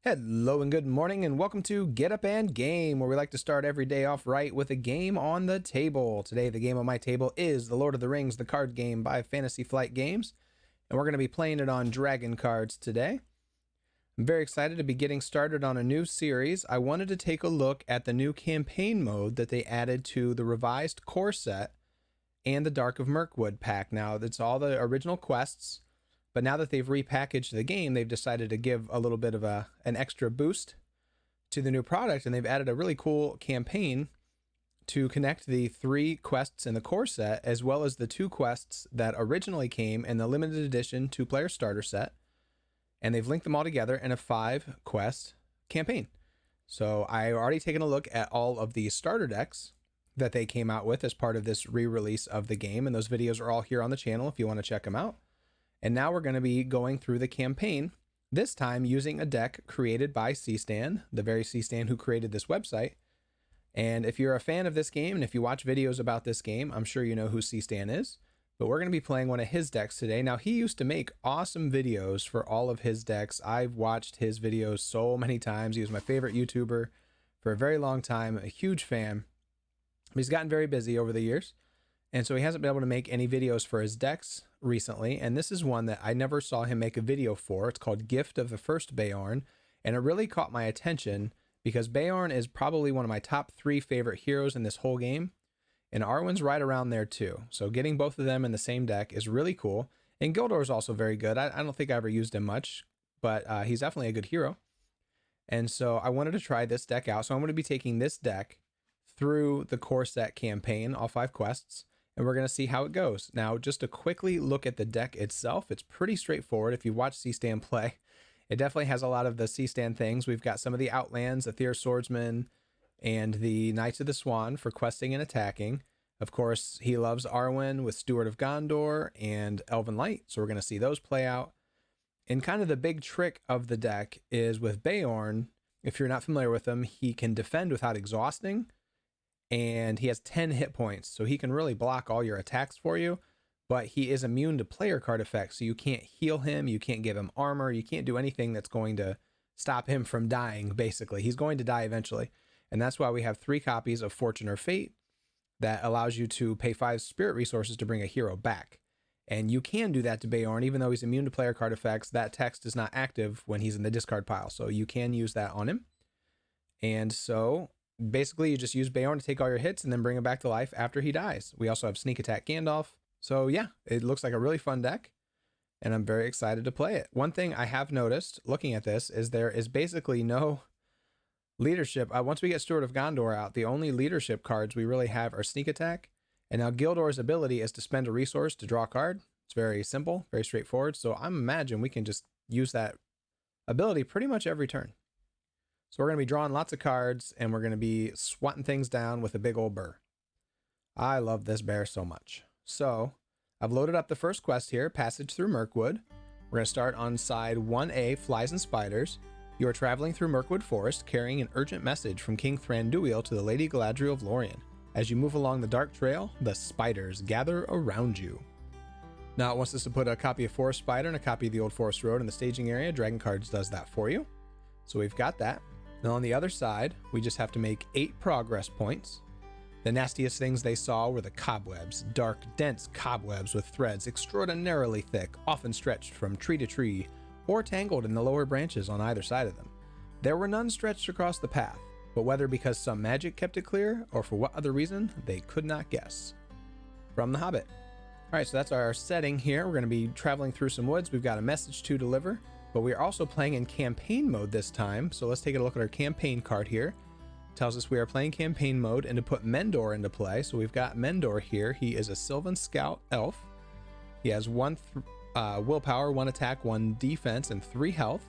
Hello and good morning and welcome to Get Up and Game, where we like to start every day off right with a game on the table. Today the game on my table is The Lord of the Rings, the card game by Fantasy Flight Games, and we're going to be playing it on dragon cards today. I'm very excited to be getting started on a new series. I wanted to take a look at the new campaign mode that they added to the revised core set and the Dark of Mirkwood pack. Now, it's all the original quests, but now that they've repackaged the game, they've decided to give a little bit of an extra boost to the new product, and they've added a really cool campaign to connect the 3 quests in the core set, as well as the 2 quests that originally came in the limited edition 2-player starter set, and they've linked them all together in a 5-quest campaign. So I've already taken a look at all of the starter decks that they came out with as part of this re-release of the game, and those videos are all here on the channel if you want to check them out. And now we're going to be going through the campaign, this time using a deck created by Seastan, the very Seastan who created this website. And if you're a fan of this game, and if you watch videos about this game, I'm sure you know who Seastan is. But we're going to be playing one of his decks today. Now, he used to make awesome videos for all of his decks. I've watched his videos so many times. He was my favorite YouTuber for a very long time, a huge fan. He's gotten very busy over the years, and so he hasn't been able to make any videos for his decks recently, and this is one that I never saw him make a video for. It's called Gift of the First Beorn, and it really caught my attention because Beorn is probably one of my top 3 favorite heroes in this whole game, and Arwen's right around there too. So getting both of them in the same deck is really cool, and Gildor is also very good. I don't think I ever used him much, but he's definitely a good hero, and so I wanted to try this deck out. So I'm going to be taking this deck through the core set campaign, all 5 quests, and we're going to see how it goes. Now, just to quickly look at the deck itself, it's pretty straightforward. If you watch Seastan play, it definitely has a lot of the Seastan things. We've got some of the Outlands, the Aether Swordsman, and the Knights of the Swan for questing and attacking. Of course, he loves Arwen with Steward of Gondor and Elven Light, so we're going to see those play out. And kind of the big trick of the deck is with Beorn, if you're not familiar with him, he can defend without exhausting, and he has 10 hit points, so he can really block all your attacks for you, but he is immune to player card effects, so you can't heal him, you can't give him armor, you can't do anything that's going to stop him from dying, basically. He's going to die eventually, and that's why we have 3 copies of Fortune or Fate that allows you to pay 5 spirit resources to bring a hero back. And you can do that to Beorn, even though he's immune to player card effects. That text is not active when he's in the discard pile, so you can use that on him. And so basically, you just use Beorn to take all your hits and then bring him back to life after he dies. We also have Sneak Attack Gandalf. So yeah, it looks like a really fun deck, and I'm very excited to play it. One thing I have noticed looking at this is there is basically no leadership. Once we get Steward of Gondor out, the only leadership cards we really have are Sneak Attack. And now Gildor's ability is to spend a resource to draw a card. It's very simple, very straightforward. So I imagine we can just use that ability pretty much every turn. So we're going to be drawing lots of cards, and we're going to be swatting things down with a big old burr. I love this bear so much. So I've loaded up the first quest here, Passage through Mirkwood. We're going to start on side 1A, Flies and Spiders. You are traveling through Mirkwood Forest, carrying an urgent message from King Thranduil to the Lady Galadriel of Lorien. As you move along the dark trail, the spiders gather around you. Now it wants us to put a copy of Forest Spider and a copy of the Old Forest Road in the staging area. Dragon Cards does that for you. So we've got that. Now on the other side, we just have to make 8 progress points. The nastiest things they saw were the cobwebs, dark, dense cobwebs with threads extraordinarily thick, often stretched from tree to tree, or tangled in the lower branches on either side of them. There were none stretched across the path, but whether because some magic kept it clear, or for what other reason, they could not guess. From The Hobbit. Alright, so that's our setting here. We're going to be traveling through some woods. We've got a message to deliver. But we are also playing in campaign mode this time, so let's take a look at our campaign card here. It tells us we are playing campaign mode and to put Mendor into play. So we've got Mendor here. He is a Sylvan Scout Elf. He has 1 willpower, 1 attack, 1 defense, and 3 health.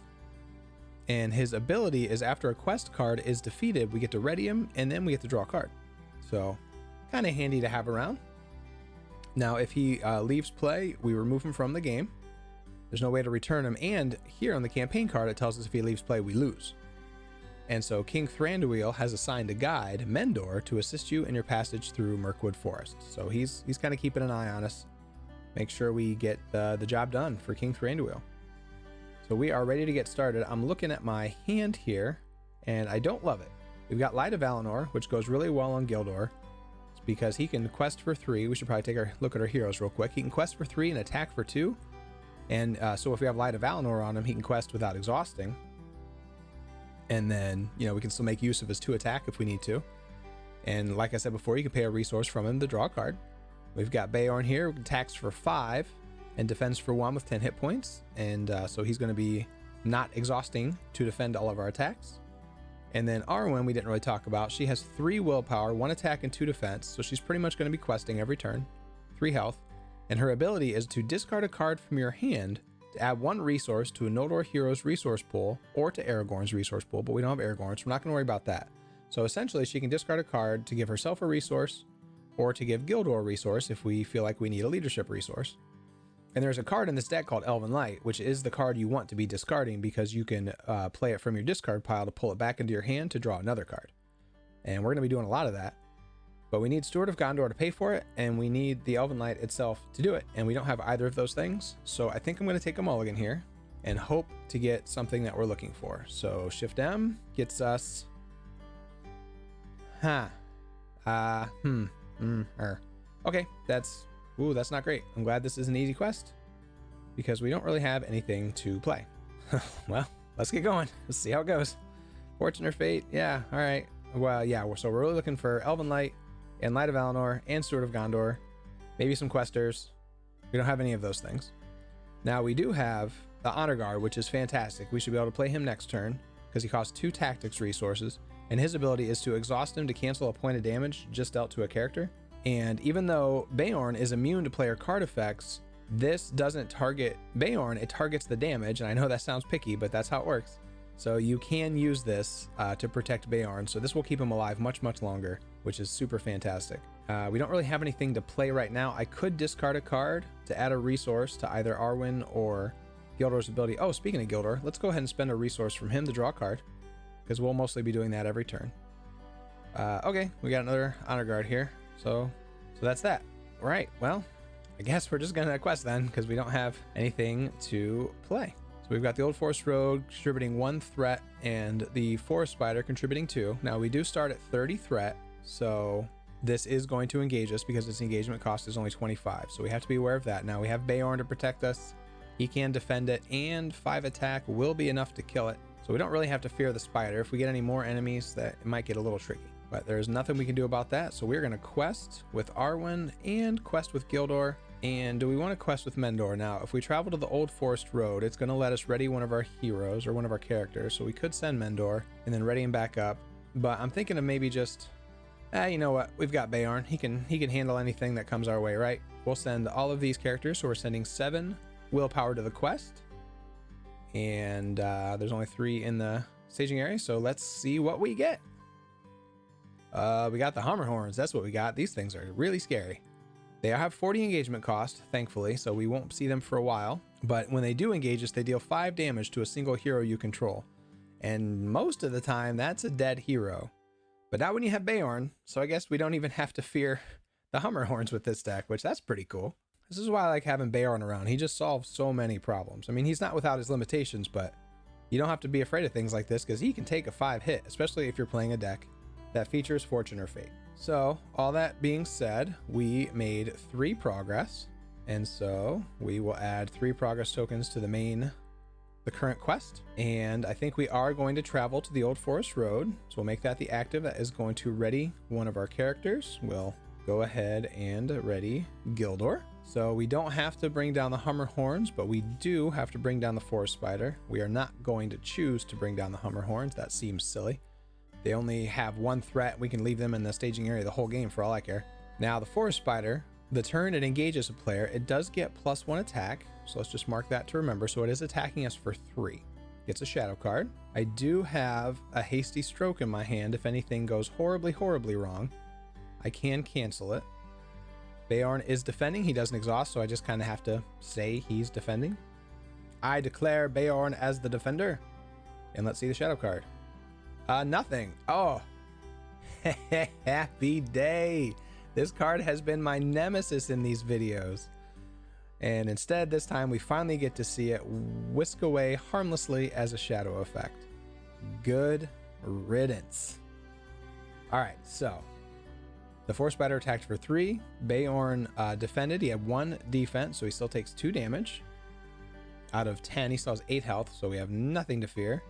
And his ability is after a quest card is defeated, we get to ready him, and then we get to draw a card. So kind of handy to have around. Now if he leaves play, we remove him from the game. There's no way to return him, and here on the campaign card, it tells us if he leaves play, we lose. And so King Thranduil has assigned a guide, Mendor, to assist you in your passage through Mirkwood Forest. So he's kind of keeping an eye on us, make sure we get the job done for King Thranduil. So So we are ready to get started. I'm looking at my hand here, and I don't love it. We've got Light of Valinor, which goes really well on Gildor. It's because he can quest for 3. We should probably take a look at our heroes real quick. He can quest for 3 and attack for 2. And so if we have Light of Valinor on him, he can quest without exhausting. And then, you know, we can still make use of his 2 attack if we need to. And like I said before, you can pay a resource from him to draw a card. We've got Beorn here, attacks for 5 and defends for 1 with 10 hit points. And so he's going to be not exhausting to defend all of our attacks. And then Arwen, we didn't really talk about. She has 3 willpower, 1 attack, and 2 defense. So she's pretty much going to be questing every turn, 3 health. And her ability is to discard a card from your hand to add 1 resource to a Noldor hero's resource pool or to Aragorn's resource pool. But we don't have Aragorn, so we're not going to worry about that. So essentially, she can discard a card to give herself a resource or to give Gildor a resource if we feel like we need a leadership resource. And there's a card in this deck called Elven Light, which is the card you want to be discarding because you can play it from your discard pile to pull it back into your hand to draw another card. And we're going to be doing a lot of that. But we need Steward of Gondor to pay for it, and we need the Elven Light itself to do it. And we don't have either of those things. So I think I'm going to take a mulligan here and hope to get something that we're looking for. So Shift M gets us... Okay, that's not great. I'm glad this is an easy quest because we don't really have anything to play. Well, let's get going. Let's see how it goes. Fortune or Fate? Yeah, all right. Well, yeah, so we're really looking for Elven Light and Light of Valinor and Steward of Gondor. Maybe some questers. We don't have any of those things. Now, we do have the Honor Guard, which is fantastic. We should be able to play him next turn because he costs 2 tactics resources, and his ability is to exhaust him to cancel a point of damage just dealt to a character. And even though Beorn is immune to player card effects, this doesn't target Beorn, it targets the damage. And I know that sounds picky, but that's how it works. So you can use this to protect Beorn. So this will keep him alive much, much longer, which is super fantastic. We don't really have anything to play right now. I could discard a card to add a resource to either Arwen or Gildor's ability. Oh, speaking of Gildor, let's go ahead and spend a resource from him to draw a card because we'll mostly be doing that every turn. Okay, we got another Honor Guard here. So that's that. All right, well, I guess we're just going to quest then because we don't have anything to play. So we've got the Old Forest Road contributing 1 threat and the Forest Spider contributing 2. Now we do start at 30 threat, so this is going to engage us because its engagement cost is only 25. So we have to be aware of that. Now we have Beorn to protect us. He can defend it, and 5 attack will be enough to kill it. So we don't really have to fear the spider. If we get any more enemies, that it might get a little tricky. But there's nothing we can do about that. So we're going to quest with Arwen and quest with Gildor. And do we want to quest with Mendor? Now, if we travel to the Old Forest Road, it's going to let us ready one of our heroes or one of our characters. So we could send Mendor and then ready him back up. But I'm thinking of maybe just, you know what? We've got Beorn. He can handle anything that comes our way, right? We'll send all of these characters. So we're sending 7 willpower to the quest. And there's only 3 in the staging area. So let's see what we get. We got the Hammer Horns. That's what we got. These things are really scary. They have 40 engagement cost, thankfully, so we won't see them for a while. But when they do engage us, they deal 5 damage to a single hero you control. And most of the time, that's a dead hero. But not when you have Beorn, so I guess we don't even have to fear the Hammer Horns with this deck, which that's pretty cool. This is why I like having Beorn around. He just solves so many problems. I mean, he's not without his limitations, but you don't have to be afraid of things like this because he can take a 5 hit, especially if you're playing a deck that features Fortune or Fate. So all that being said, we made 3 progress. And so we will add 3 progress tokens to the current quest. And I think we are going to travel to the Old Forest Road. So we'll make that the active that is going to ready one of our characters. We'll go ahead and ready Gildor. So we don't have to bring down the Hammer Horns, but we do have to bring down the Forest Spider. We are not going to choose to bring down the Hammer Horns. That seems silly. They only have 1 threat. We can leave them in the staging area the whole game for all I care. Now the Forest Spider, the turn it engages a player, it does get +1 attack. So let's just mark that to remember. So it is attacking us for 3. Gets a shadow card. I do have a Hasty Stroke in my hand. If anything goes horribly, horribly wrong, I can cancel it. Beorn is defending. He doesn't exhaust, so I just kind of have to say he's defending. I declare Beorn as the defender. And let's see the shadow card. Nothing. Oh, happy day. This card has been my nemesis in these videos. And instead, this time we finally get to see it whisk away harmlessly as a shadow effect. Good riddance. All right, so the Forest Spider attacked for 3. Beorn defended. He had 1 defense, so he still takes 2 damage. Out of 10, he still has 8 health, so we have nothing to fear.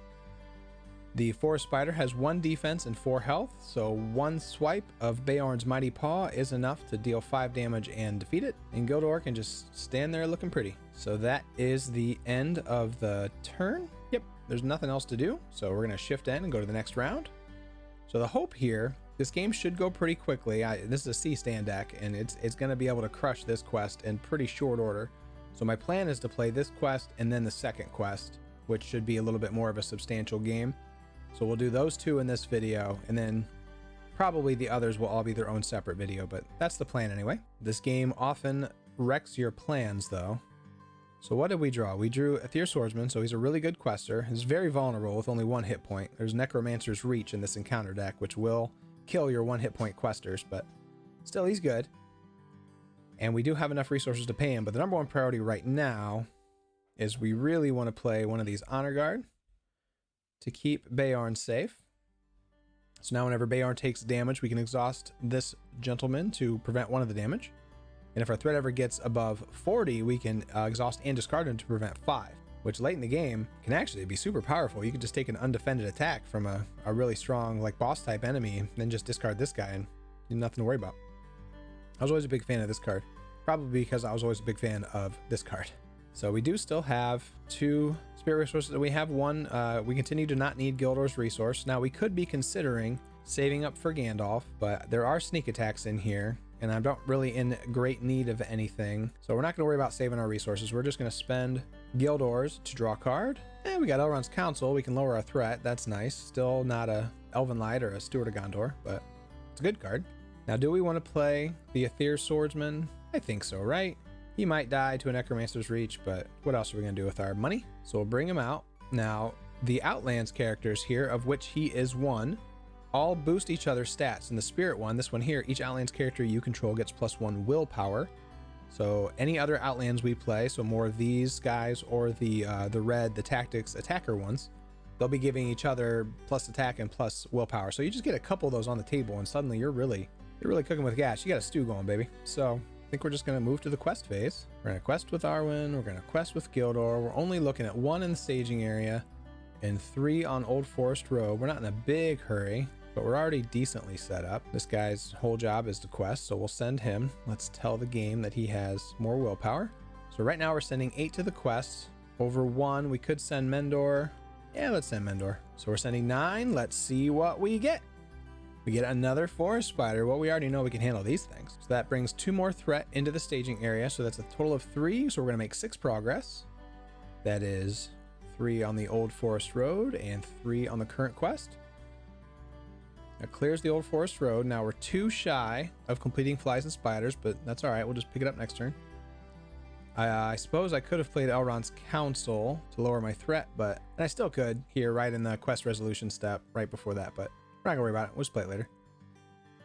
The Forest Spider has 1 defense and 4 health, so 1 swipe of Beorn's Mighty Paw is enough to deal 5 damage and defeat it. And Gildor can just stand there looking pretty. So that is the end of the turn. Yep, there's nothing else to do, so we're going to shift in and go to the next round. So the hope here, this game should go pretty quickly. This is a Seastan deck, and it's going to be able to crush this quest in pretty short order. So my plan is to play this quest and then the second quest, which should be a little bit more of a substantial game. So we'll do those 2 in this video, and then probably the others will all be their own separate video, but that's the plan anyway. This game often wrecks your plans though. So what did we draw? We drew Aether Swordsman, so he's a really good quester. He's very vulnerable with only 1 hit point. There's Necromancer's Reach in this encounter deck, which will kill your 1 hit point questers, but still he's good. And we do have enough resources to pay him, but the number 1 priority right now is we really want to play one of these Honor Guard to keep Beorn safe. So now whenever Beorn takes damage, we can exhaust this gentleman to prevent 1 of the damage. And if our threat ever gets above 40, we can exhaust and discard him to prevent 5, which late in the game can actually be super powerful. You can just take an undefended attack from a really strong like boss type enemy, and then just discard this guy and you have nothing to worry about. I was always a big fan of this card, probably because I was always a big fan of this card. So we do still have 2 spirit resources. We have 1. We continue to not need Gildor's resource. Now we could be considering saving up for Gandalf, but there are sneak attacks in here, and I'm not really in great need of anything. So we're not going to worry about saving our resources. We're just going to spend Gildor's to draw a card. And we got Elrond's Counsel. We can lower our threat. That's nice. Still not a Elven Light or a Steward of Gondor, but it's a good card. Now, do we want to play the Aether Swordsman? I think so, right? He might die to a Necromancer's Reach, but what else are we going to do with our money? So we'll bring him out. Now, the Outlands characters here, of which he is 1, all boost each other's stats. In the Spirit one, this one here, each Outlands character you control gets +1 willpower. So any other Outlands we play, so more of these guys or the red, the tactics attacker ones, they'll be giving each other plus attack and plus willpower. So you just get a couple of those on the table, and suddenly you're really cooking with gas. You got a stew going, baby. So I think we're just going to move to the quest phase. We're going to quest with Arwen. We're going to quest with Gildor. We're only looking at 1 in the staging area and 3 on Old Forest Road. We're not in a big hurry, but we're already decently set up. This guy's whole job is to quest, so we'll send him. Let's tell the game that he has more willpower. So right now we're sending 8 to the quest. Over 1, we could send Mendor. Yeah, let's send Mendor. So we're sending 9. Let's see what we get. We get another Forest Spider. Well, we already know we can handle these things. So that brings 2 more threat into the staging area. So that's a total of 3. So we're going to make 6 progress. That is 3 on the Old Forest Road and 3 on the current quest. That clears the Old Forest Road. Now we're 2 shy of completing Flies and Spiders, but that's all right. We'll just pick it up next turn. I suppose I could have played Elrond's Counsel to lower my threat, and I still could here right in the quest resolution step right before that, but we're not gonna worry about it. We'll just play it later.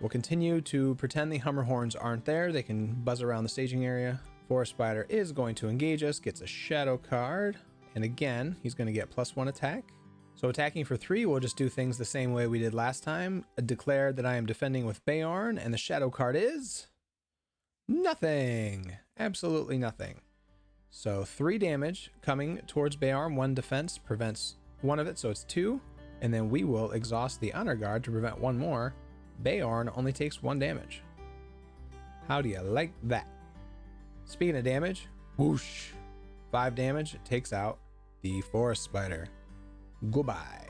We'll continue to pretend the Hummer Horns aren't there. They can buzz around the staging area. Forest Spider is going to engage us, gets a shadow card, and again, he's going to get +1 attack. So attacking for 3, we'll just do things the same way we did last time. Declare that I am defending with Beorn, and the shadow card is nothing. Absolutely nothing. So 3 damage coming towards Beorn. 1 defense prevents 1 of it, so it's 2. And then we will exhaust the Honor Guard to prevent 1 more. Beorn only takes 1 damage. How do you like that? Speaking of damage, whoosh, 5 damage takes out the Forest Spider. Goodbye.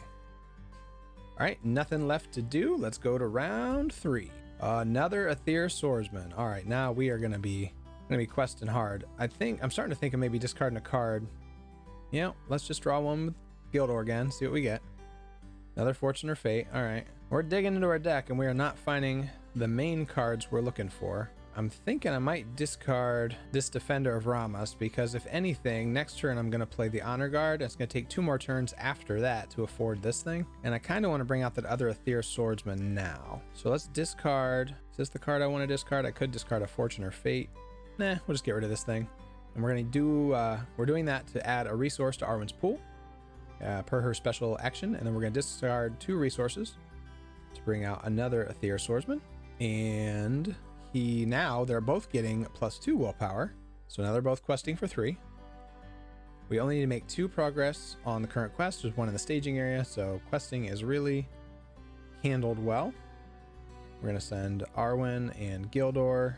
All right, nothing left to do. Let's go to round 3. Another Aether Swordsman. All right, now we are gonna be questing hard. I'm starting to think of maybe discarding a card. Yeah, let's just draw one with Gildor again. See what we get. Another Fortune or Fate. All right, we're digging into our deck, and we are not finding the main cards we're looking for. I'm thinking I might discard this Defender of Ramas, because if anything, next turn I'm going to play the Honor Guard. It's going to take 2 more turns after that to afford this thing. And I kind of want to bring out that other Aether Swordsman now. So let's discard. Is this the card I want to discard? I could discard a Fortune or Fate. Nah, we'll just get rid of this thing. And we're going to do, we're doing that to add a resource to Arwen's pool per her special action. And then we're going to discard 2 resources to bring out another Aether Swordsman. And they're both getting +2 willpower. So now they're both questing for 3. We only need to make 2 progress on the current quest. There's 1 in the staging area, so questing is really handled well. We're going to send Arwen and Gildor,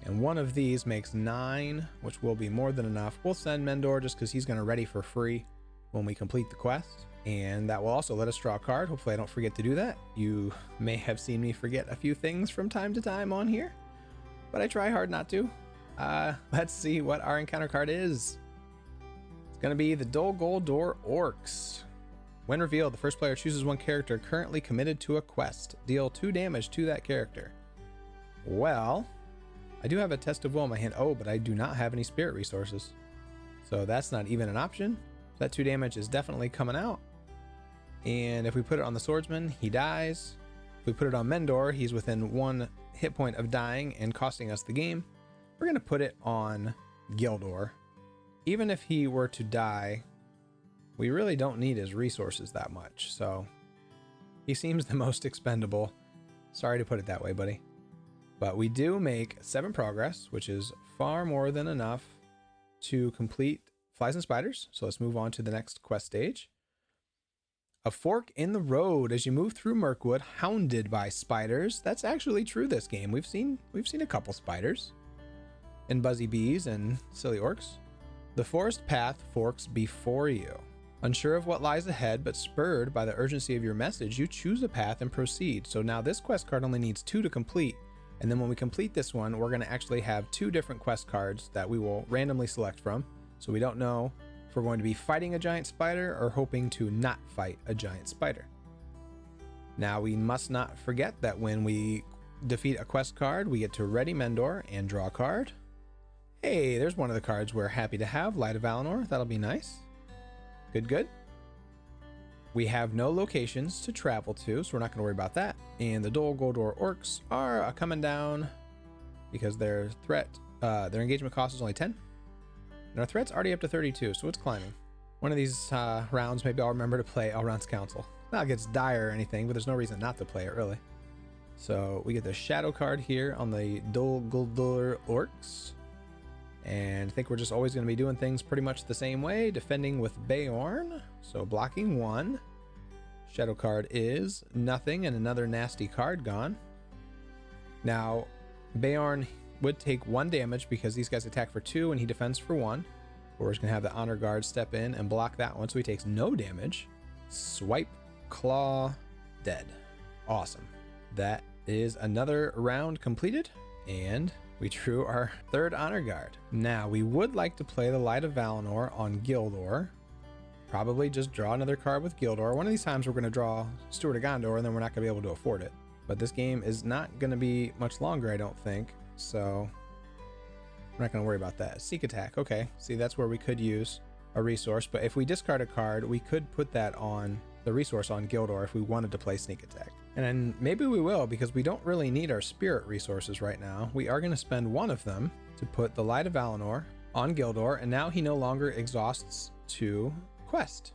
and one of these makes 9, which will be more than enough. We'll send Mendor just because he's going to ready for free when we complete the quest, and that will also let us draw a card. Hopefully I don't forget to do that. You may have seen me forget a few things from time to time on here, but I try hard not to. Let's see what our encounter card is. It's going to be the Gildor Orcs. When revealed, the first player chooses 1 character currently committed to a quest. Deal 2 damage to that character. Well, I do have a Test of Will in my hand. Oh, but I do not have any spirit resources. So that's not even an option. That 2 damage is definitely coming out. And if we put it on the swordsman, he dies. If we put it on Mendor, he's within 1 hit point of dying and costing us the game. We're going to put it on Gildor. Even if he were to die, we really don't need his resources that much. So he seems the most expendable. Sorry to put it that way, buddy. But we do make 7 progress, which is far more than enough to complete Flies and Spiders. So let's move on to the next quest stage. A fork in the road as you move through Mirkwood, hounded by spiders. That's actually true this game. We've seen a couple spiders and buzzy bees and silly orcs. The forest path forks before you. Unsure of what lies ahead, but spurred by the urgency of your message, you choose a path and proceed. So now this quest card only needs 2 to complete. And then when we complete this one, we're going to actually have 2 different quest cards that we will randomly select from. So we don't know if we're going to be fighting a giant spider or hoping to not fight a giant spider. Now we must not forget that when we defeat a quest card, we get to ready Mendor and draw a card. Hey, there's one of the cards we're happy to have, Light of Valinor. That'll be nice. Good. We have no locations to travel to, so we're not going to worry about that. And the Gildor Orcs are coming down because their engagement cost is only 10. And our threat's already up to 32, so it's climbing. One of these rounds, maybe I'll remember to play Elrond's Council. Not like it's dire or anything, but there's no reason not to play it, really. So we get the Shadow card here on the Gildor Orcs. And I think we're just always going to be doing things pretty much the same way. Defending with Beorn. So blocking 1. Shadow card is nothing and another nasty card gone. Now, Beorn would take 1 damage because these guys attack for 2 and he defends for 1. We're just going to have the Honor Guard step in and block that one so he takes no damage. Swipe, claw, dead. Awesome. That is another round completed. And we drew our 3rd Honor Guard. Now, we would like to play the Light of Valinor on Gildor. Probably just draw another card with Gildor. One of these times we're going to draw Steward of Gondor and then we're not going to be able to afford it. But this game is not going to be much longer, I don't think. So we're not going to worry about that. Seek Attack. Okay. See, that's where we could use a resource. But if we discard a card, we could put that on the resource on Gildor if we wanted to play Sneak Attack. And then maybe we will, because we don't really need our spirit resources right now. We are going to spend 1 of them to put the Light of Valinor on Gildor, and now he no longer exhausts to quest.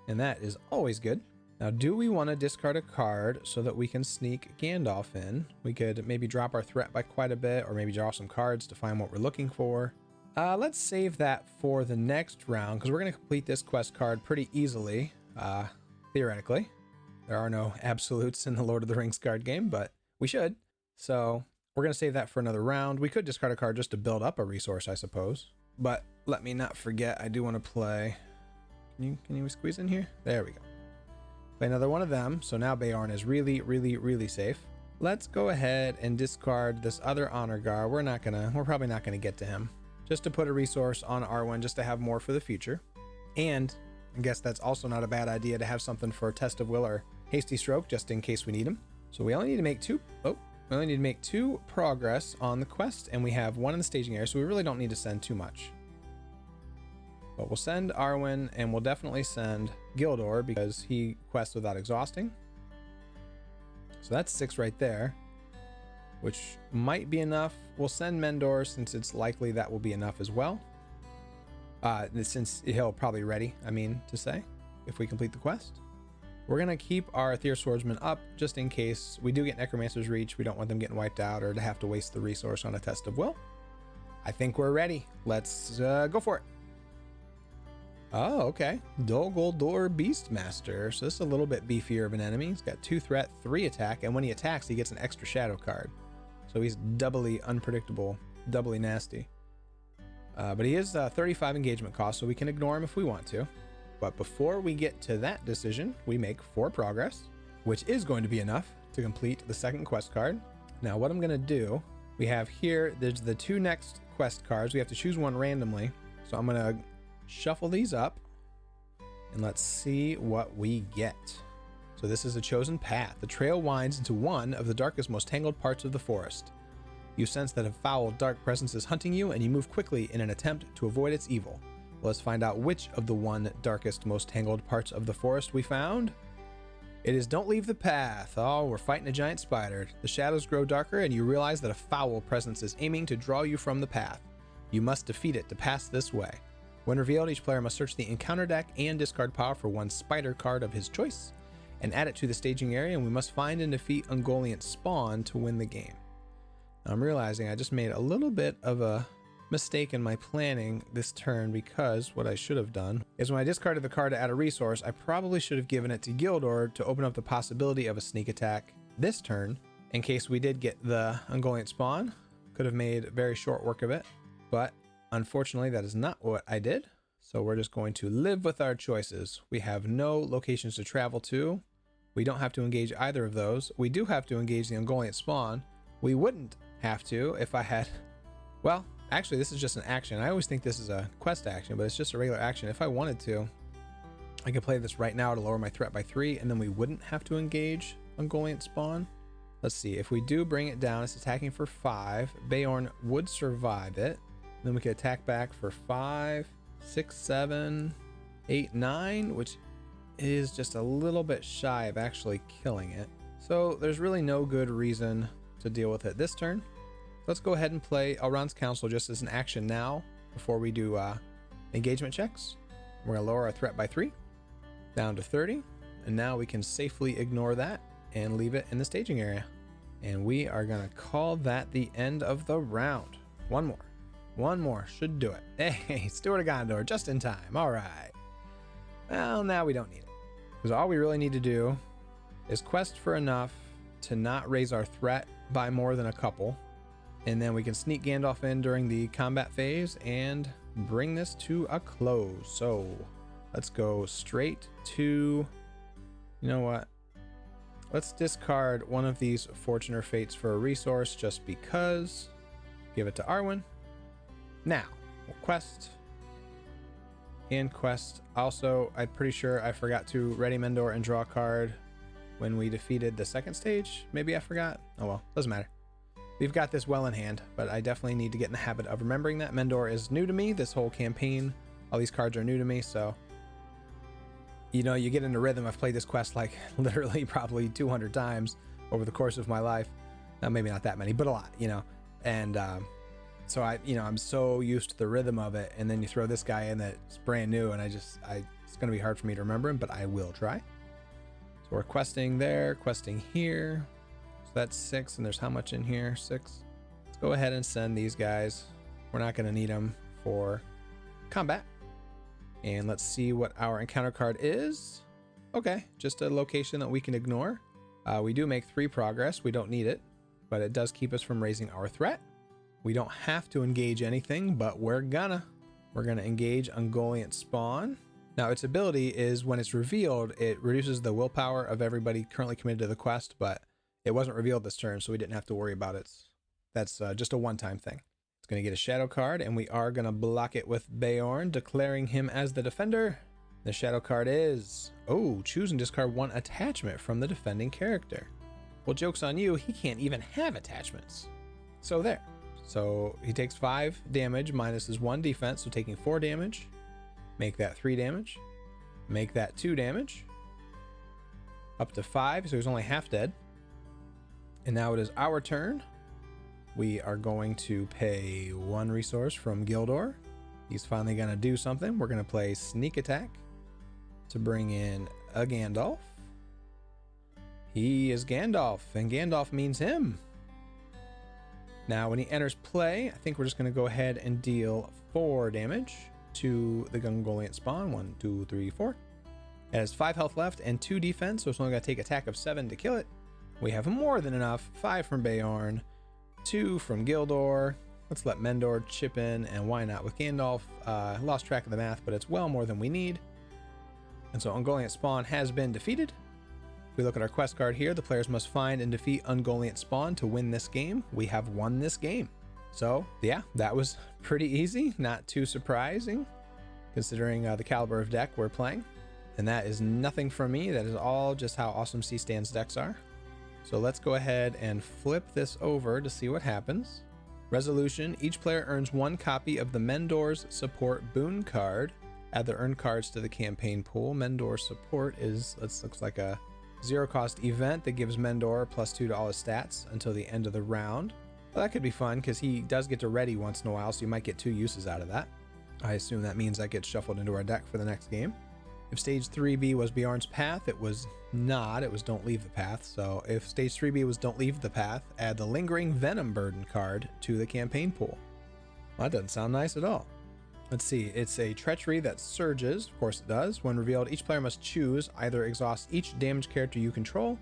And that is always good. Now, do we want to discard a card so that we can sneak Gandalf in? We could maybe drop our threat by quite a bit, or maybe draw some cards to find what we're looking for. Let's save that for the next round, because we're going to complete this quest card pretty easily, theoretically. There are no absolutes in the Lord of the Rings card game, but we should. So we're going to save that for another round. We could discard a card just to build up a resource, I suppose. But let me not forget, I do want to play... Can you squeeze in here? There we go. Play another one of them. So now Beorn is really safe. Let's go ahead and discard this other Honor Guard. We're probably not gonna get to him. Just to put a resource on Arwen, just to have more for the future. And I guess that's also not a bad idea to have something for Test of Will or Hasty Stroke, just in case we need them. So we only need to make 2. We only need to make 2 progress on the quest, and we have 1 in the staging area, so we really don't need to send too much. But we'll send Arwen, and we'll definitely send Gildor because he quests without exhausting. So that's 6 right there. which might be enough. We'll send Mendor since it's likely that will be enough as well. Since he'll probably ready, to say, if we complete the quest. We're going to keep our Ethereal Swordsman up just in case we do get Necromancer's Reach. We don't want them getting wiped out or to have to waste the resource on a test of will. I think we're ready. Let's go for it. Oh, okay. Gildor Beastmaster. So this is a little bit beefier of an enemy. He's got 2 threat, 3 attack, and when he attacks, he gets an extra shadow card. So he's doubly unpredictable, doubly nasty. But he is 35 engagement cost, so we can ignore him if we want to. But before we get to that decision, we make 4 progress, which is going to be enough to complete the second quest card. Now, what I'm going to do, we have here, there's the 2 next quest cards. We have to choose one randomly. So I'm going to shuffle these up and let's see what we get. So this is a chosen path. The trail winds into one of the darkest, most tangled parts of the forest. You sense that a foul, dark presence is hunting you, and you move quickly in an attempt to avoid its evil. Let's find out which of the one darkest, most tangled parts of the forest we found. It is don't leave the path. Oh, we're fighting a giant spider. The shadows grow darker, and you realize that a foul presence is aiming to draw you from the path. You must defeat it to pass this way. When revealed, each player must search the encounter deck and discard power for one spider card of his choice, and add it to the staging area, and we must find and defeat Ungoliant Spawn to win the game. Now, I'm realizing I just made a little bit of a mistake in my planning this turn, because what I should have done is when I discarded the card to add a resource, I probably should have given it to Gildor to open up the possibility of a sneak attack this turn in case we did get the Ungoliant Spawn. Could have made very short work of it, but unfortunately that is not what I did. So we're just going to live with our choices. We have no locations to travel to. We don't have to engage either of those. We do have to engage the Ungoliant Spawn. We wouldn't have to if I had, well, actually, this is just an action. I always think this is a quest action, but it's just a regular action. If I wanted to, I could play this right now to lower my threat by 3, and then we wouldn't have to engage Ungoliant Spawn. Let's see. If we do bring it down, it's attacking for 5. Beorn would survive it. Then we could attack back for 5, 6, 7, 8, 9, which is just a little bit shy of actually killing it. So there's really no good reason to deal with it this turn. Let's go ahead and play Elrond's Counsel just as an action now before we do engagement checks. We're going to lower our threat by 3 down to 30, and now we can safely ignore that and leave it in the staging area. And we are going to call that the end of the round. One more should do it. Hey, Steward of Gondor, just in time. All right. Well, now we don't need it, because all we really need to do is quest for enough to not raise our threat by more than a couple. And then we can sneak Gandalf in during the combat phase and bring this to a close. So let's go straight to, you know what? Let's discard one of these Fortune or Fates for a resource just because. Give it to Arwen. Now, we'll quest. And quest. Also, I'm pretty sure I forgot to ready Mendor and draw a card when we defeated the second stage. Maybe I forgot. Oh well, doesn't matter. We've got this well in hand, but I definitely need to get in the habit of remembering that. Mendor is new to me. This whole campaign, all these cards are new to me, so you know, you get into rhythm. I've played this quest like literally probably 200 times over the course of my life. Now, maybe not that many, but a lot, you know. And so I'm so used to the rhythm of it, and then you throw this guy in that's brand new, and it's going to be hard for me to remember him, but I will try. So we're questing there, questing here. So that's 6, and there's how much in here? 6. Let's go ahead and send these guys. We're not going to need them for combat. And let's see what our encounter card is. Okay, just a location that we can ignore. We do make 3 progress. We don't need it, but it does keep us from raising our threat. We don't have to engage anything, but we're gonna engage Ungoliant Spawn. Now, its ability is when it's revealed, it reduces the willpower of everybody currently committed to the quest, but it wasn't revealed this turn, so we didn't have to worry about it. That's just a one-time thing. It's going to get a shadow card, and we are going to block it with Beorn, declaring him as the defender. The shadow card is, choose and discard 1 attachment from the defending character. Well, joke's on you, he can't even have attachments. So there. So he takes 5 damage minus his 1 defense, so taking 4 damage. Make that 3 damage. Make that 2 damage. Up to 5, so he's only half dead. And now it is our turn. we are going to pay 1 resource from Gildor. He's finally going to do something. We're going to play Sneak Attack to bring in a Gandalf. He is Gandalf, and Gandalf means him. Now, when he enters play, I think we're just going to go ahead and deal 4 damage to the Ungoliant spawn. 1, 2, 3, 4. It has 5 health left and 2 defense, so it's only going to take attack of 7 to kill it. We have more than enough. 5 from Beorn, 2 from Gildor. Let's let Mendor chip in, and why not with Gandalf? Lost track of the math, but it's well more than we need. And so Ungoliant spawn has been defeated. If we look at our quest card here, the players must find and defeat Ungoliant spawn to win this game. We have won this game. So yeah, that was pretty easy, not too surprising considering the caliber of deck we're playing. And that is nothing from me. That is all just how awesome Seastan's decks are. So let's go ahead and flip this over to see what happens. Resolution: each player earns 1 copy of the Mendor's support boon card. Add the earned cards to the campaign pool. Mendor support looks like a 0-cost event that gives Mendor +2 to all his stats until the end of the round. Well, that could be fun because he does get to ready once in a while, so you might get 2 uses out of that. I assume that means that gets shuffled into our deck for the next game. If stage 3B was Beorn's path, it was not. It was don't leave the path. So if stage 3B was don't leave the path, add the lingering venom burden card to the campaign pool. Well, that doesn't sound nice at all. Let's see. It's a treachery that surges. Of course it does. When revealed, each player must choose either exhaust each damage character you control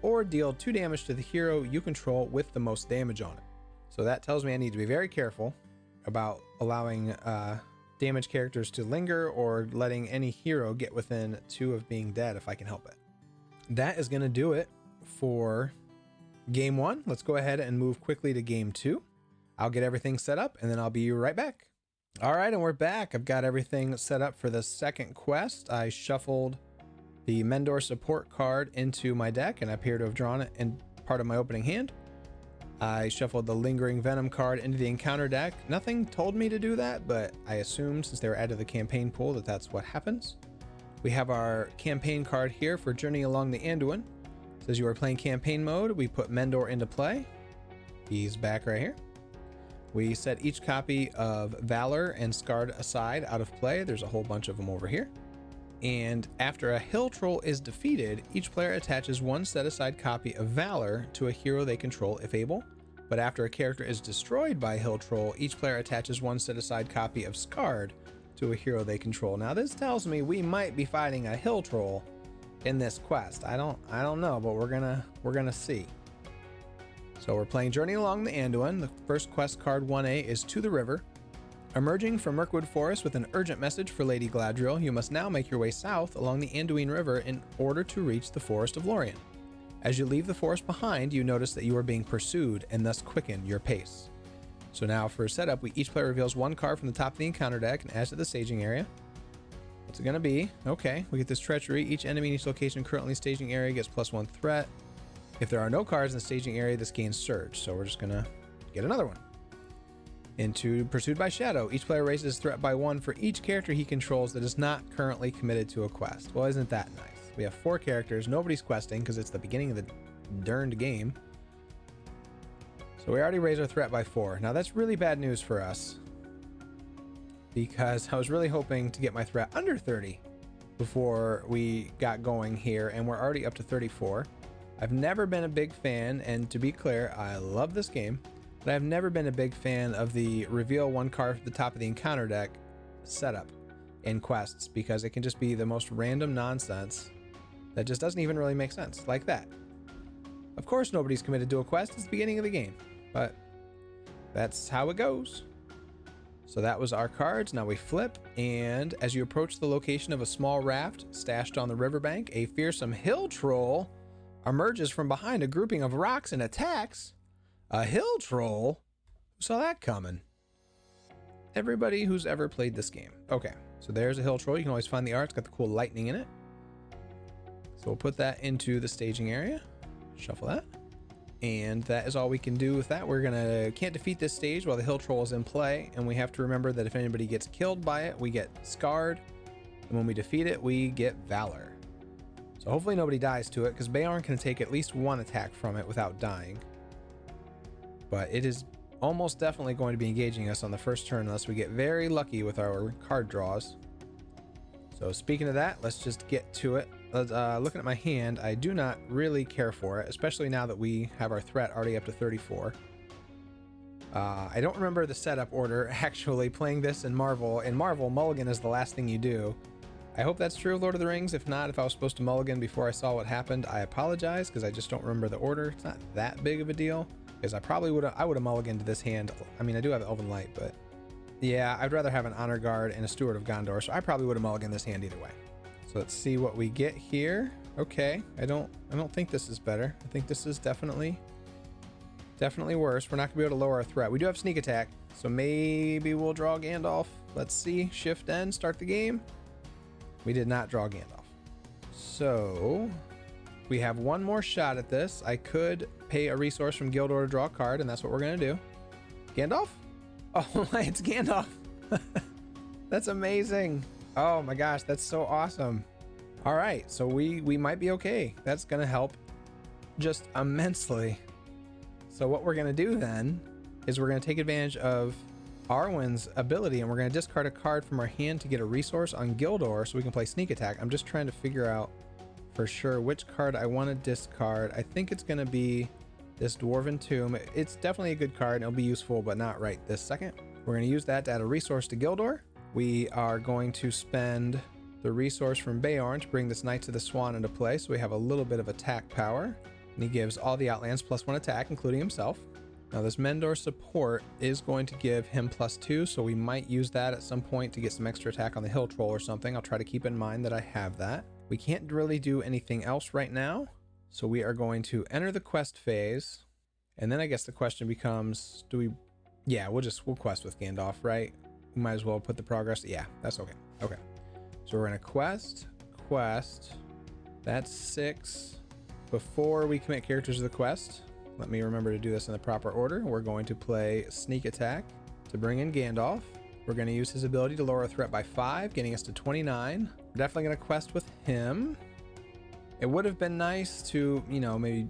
or deal 2 damage to the hero you control with the most damage on it. So that tells me I need to be very careful about allowing damage characters to linger or letting any hero get within 2 of being dead if I can help it. That is going to do it for game 1. Let's go ahead and move quickly to game 2. I'll get everything set up and then I'll be right back. All right, and we're back. I've got everything set up for the second quest. I shuffled the Mendor support card into my deck and I appear to have drawn it in part of my opening hand. I shuffled the Lingering Venom card into the encounter deck. Nothing told me to do that, but I assumed since they were added to the campaign pool that that's what happens. We have our campaign card here for Journey Along the Anduin. It says you are playing campaign mode. We put Mendor into play. He's back right here. We set each copy of Valor and Scarred aside out of play. There's a whole bunch of them over here. And after a hill troll is defeated, each player attaches 1 set aside copy of Valor to a hero they control if able. But after a character is destroyed by a hill troll, each player attaches 1 set aside copy of Scarred to a hero they control. Now this tells me we might be fighting a hill troll in this quest. I don't know, but we're gonna see. So we're playing Journey Along the Anduin. The first quest card 1A is To the River. Emerging from Mirkwood Forest with an urgent message for Lady Galadriel, you must now make your way south along the Anduin River in order to reach the Forest of Lorien. As you leave the forest behind, you notice that you are being pursued and thus quicken your pace. So now for setup, each player reveals 1 card from the top of the encounter deck and adds to the staging area. What's it gonna be? Okay, we get this treachery. Each enemy in each location currently staging area gets +1 threat. If there are no cards in the staging area, this gains surge. So we're just gonna get another one. Into Pursued by Shadow. Each player raises threat by 1 for each character he controls that is not currently committed to a quest. Well, isn't that nice? We have 4 characters. Nobody's questing because it's the beginning of the darned game. So we already raised our threat by 4. Now that's really bad news for us because I was really hoping to get my threat under 30 before we got going here, and we're already up to 34. I've never been a big fan, and to be clear, I love this game, but I've never been a big fan of the reveal 1 card at the top of the encounter deck setup in quests because it can just be the most random nonsense that just doesn't even really make sense, like that. Of course nobody's committed to a quest, it's the beginning of the game, but that's how it goes. So that was our cards. Now we flip, and as you approach the location of a small raft stashed on the riverbank, a fearsome hill troll emerges from behind a grouping of rocks and attacks. A hill troll? Who saw that coming? Everybody who's ever played this game. Okay, so there's a hill troll. You can always find the art. It's got the cool lightning in it. So we'll put that into the staging area. Shuffle that. And that is all we can do with that. Can't defeat this stage while the hill troll is in play. And we have to remember that if anybody gets killed by it, we get scarred. And when we defeat it, we get Valor. So hopefully nobody dies to it because Beorn can take at least 1 attack from it without dying. but it is almost definitely going to be engaging us on the first turn unless we get very lucky with our card draws. So speaking of that, let's just get to it. Looking at my hand, I do not really care for it, especially now that we have our threat already up to 34. I don't remember the setup order actually playing this in Marvel. In Marvel, mulligan is the last thing you do. I hope that's true of Lord of the Rings. If not, if I was supposed to mulligan before I saw what happened, I apologize because I just don't remember the order. It's not that big of a deal because I probably would have mulliganed this hand. I mean, I do have Elven Light, but yeah, I'd rather have an Honor Guard and a Steward of Gondor, so I probably would have mulliganed this hand either way. So let's see what we get here. Okay, I don't think this is better. I think this is definitely worse. We're not gonna be able to lower our threat. We do have sneak attack, so maybe we'll draw Gandalf. Let's see. Shift N, start the game. We did not draw Gandalf. So we have one more shot at this. I could pay a resource from Gildor to draw a card, and that's what we're gonna do. Gandalf? Oh my, it's Gandalf. That's amazing. Oh my gosh, that's so awesome. All right, so we might be okay. That's gonna help just immensely. So what we're gonna do then is we're gonna take advantage of Arwen's ability and we're gonna discard a card from our hand to get a resource on Gildor so we can play sneak attack. I'm just trying to figure out for sure which card I want to discard. I think it's gonna be this Dwarven Tomb. It's definitely a good card and it'll be useful, but not right this second. We're gonna use that to add a resource to Gildor. We are going to spend the resource from Beorn to bring this Knights of the Swan into play, so we have a little bit of attack power. And he gives all the Outlands +1 attack, including himself. Now this Mendor support is going to give him +2, so we might use that at some point to get some extra attack on the Hill Troll or something. I'll try to keep in mind that I have that. We can't really do anything else right now, so we are going to enter the quest phase. And then I guess the question becomes, yeah, we'll quest with Gandalf, right? We might as well put the progress. Yeah, that's okay. Okay. So we're gonna quest. That's 6. Before we commit characters to the quest, let me remember to do this in the proper order. We're going to play sneak attack to bring in Gandalf. We're gonna use his ability to lower our threat by 5, getting us to 29. We're definitely gonna quest with him. It would have been nice to, maybe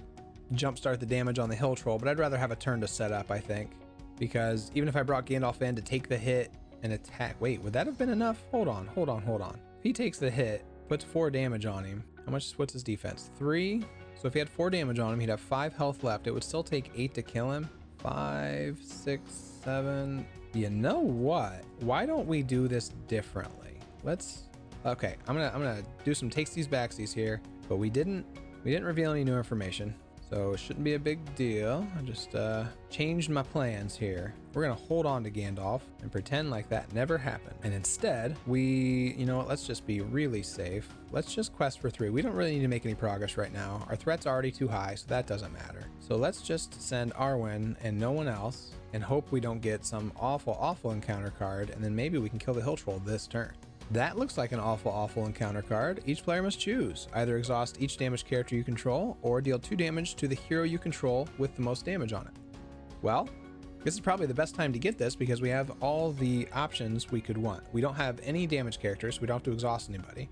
jumpstart the damage on the Hill Troll, but I'd rather have a turn to set up, I think. Because even if I brought Gandalf in to take the hit and attack, wait, would that have been enough? Hold on. If he takes the hit, puts 4 damage on him, what's his defense? 3. So if he had 4 damage on him, he'd have 5 health left. It would still take 8 to kill him. 5, 6, 7. You know what? Why don't we do this differently? Okay, I'm gonna do some takesies backsies here, but we didn't reveal any new information. So it shouldn't be a big deal. I just changed my plans here. We're gonna hold on to Gandalf and pretend like that never happened. And instead, let's just be really safe. Let's just quest for 3. We don't really need to make any progress right now. Our threat's already too high, so that doesn't matter. So let's just send Arwen and no one else and hope we don't get some awful encounter card, and then maybe we can kill the Hill Troll this turn. That looks like an awful encounter card. Each player must choose. Either exhaust each damaged character you control, or deal 2 damage to the hero you control with the most damage on it. Well, this is probably the best time to get this because we have all the options we could want. We don't have any damage characters, so we don't have to exhaust anybody.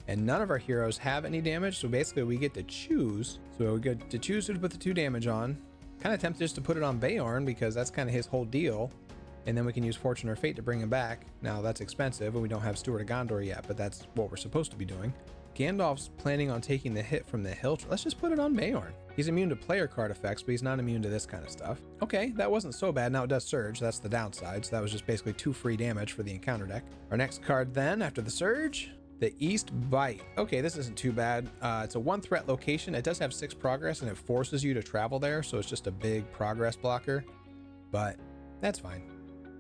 And none of our heroes have any damage, so basically we get to choose. So we get to choose who to put the 2 damage on. Kind of tempted just to put it on Beorn because that's kind of his whole deal. And then we can use Fortune or Fate to bring him back. Now that's expensive and we don't have Steward of Gondor yet, but that's what we're supposed to be doing. Gandalf's planning on taking the hit from the Hill Troll. Let's just put it on Beorn. He's immune to player card effects, but he's not immune to this kind of stuff. Okay, that wasn't so bad. Now it does Surge, that's the downside. So that was just basically 2 free damage for the encounter deck. Our next card then, after the Surge, the East Bite. Okay, this isn't too bad. It's a 1 threat location. It does have 6 progress and it forces you to travel there, so it's just a big progress blocker, but that's fine.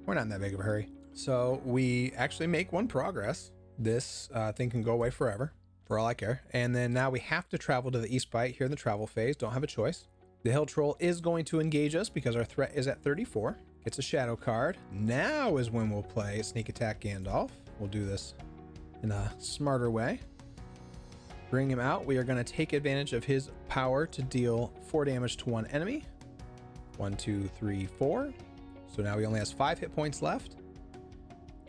We're not in that big of a hurry. So we actually make 1 progress. This thing can go away forever, for all I care. And then now we have to travel to the East Bite here in the travel phase. Don't have a choice. The Hill Troll is going to engage us because our threat is at 34. Gets a shadow card. Now is when we'll play Sneak Attack Gandalf. We'll do this in a smarter way. Bring him out. We are going to take advantage of his power to deal 4 damage to 1 enemy. 1, 2, 3, 4. So now he only has 5 hit points left.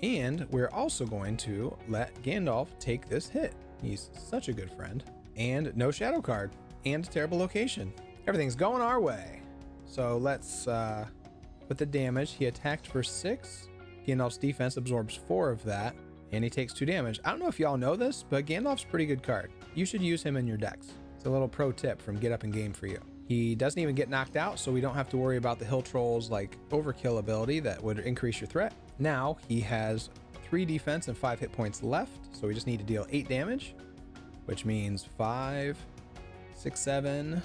And we're also going to let Gandalf take this hit. He's such a good friend. And no shadow card. And terrible location. Everything's going our way. So let's put the damage. He attacked for 6. Gandalf's defense absorbs 4 of that, and he takes 2 damage. I don't know if y'all know this, but Gandalf's a pretty good card. You should use him in your decks. It's a little pro tip from Get Up and Game for you. He doesn't even get knocked out, so we don't have to worry about the Hill Troll's like overkill ability that would increase your threat. Now he has 3 defense and 5 hit points left, so we just need to deal 8 damage, which means 5, 6, 7,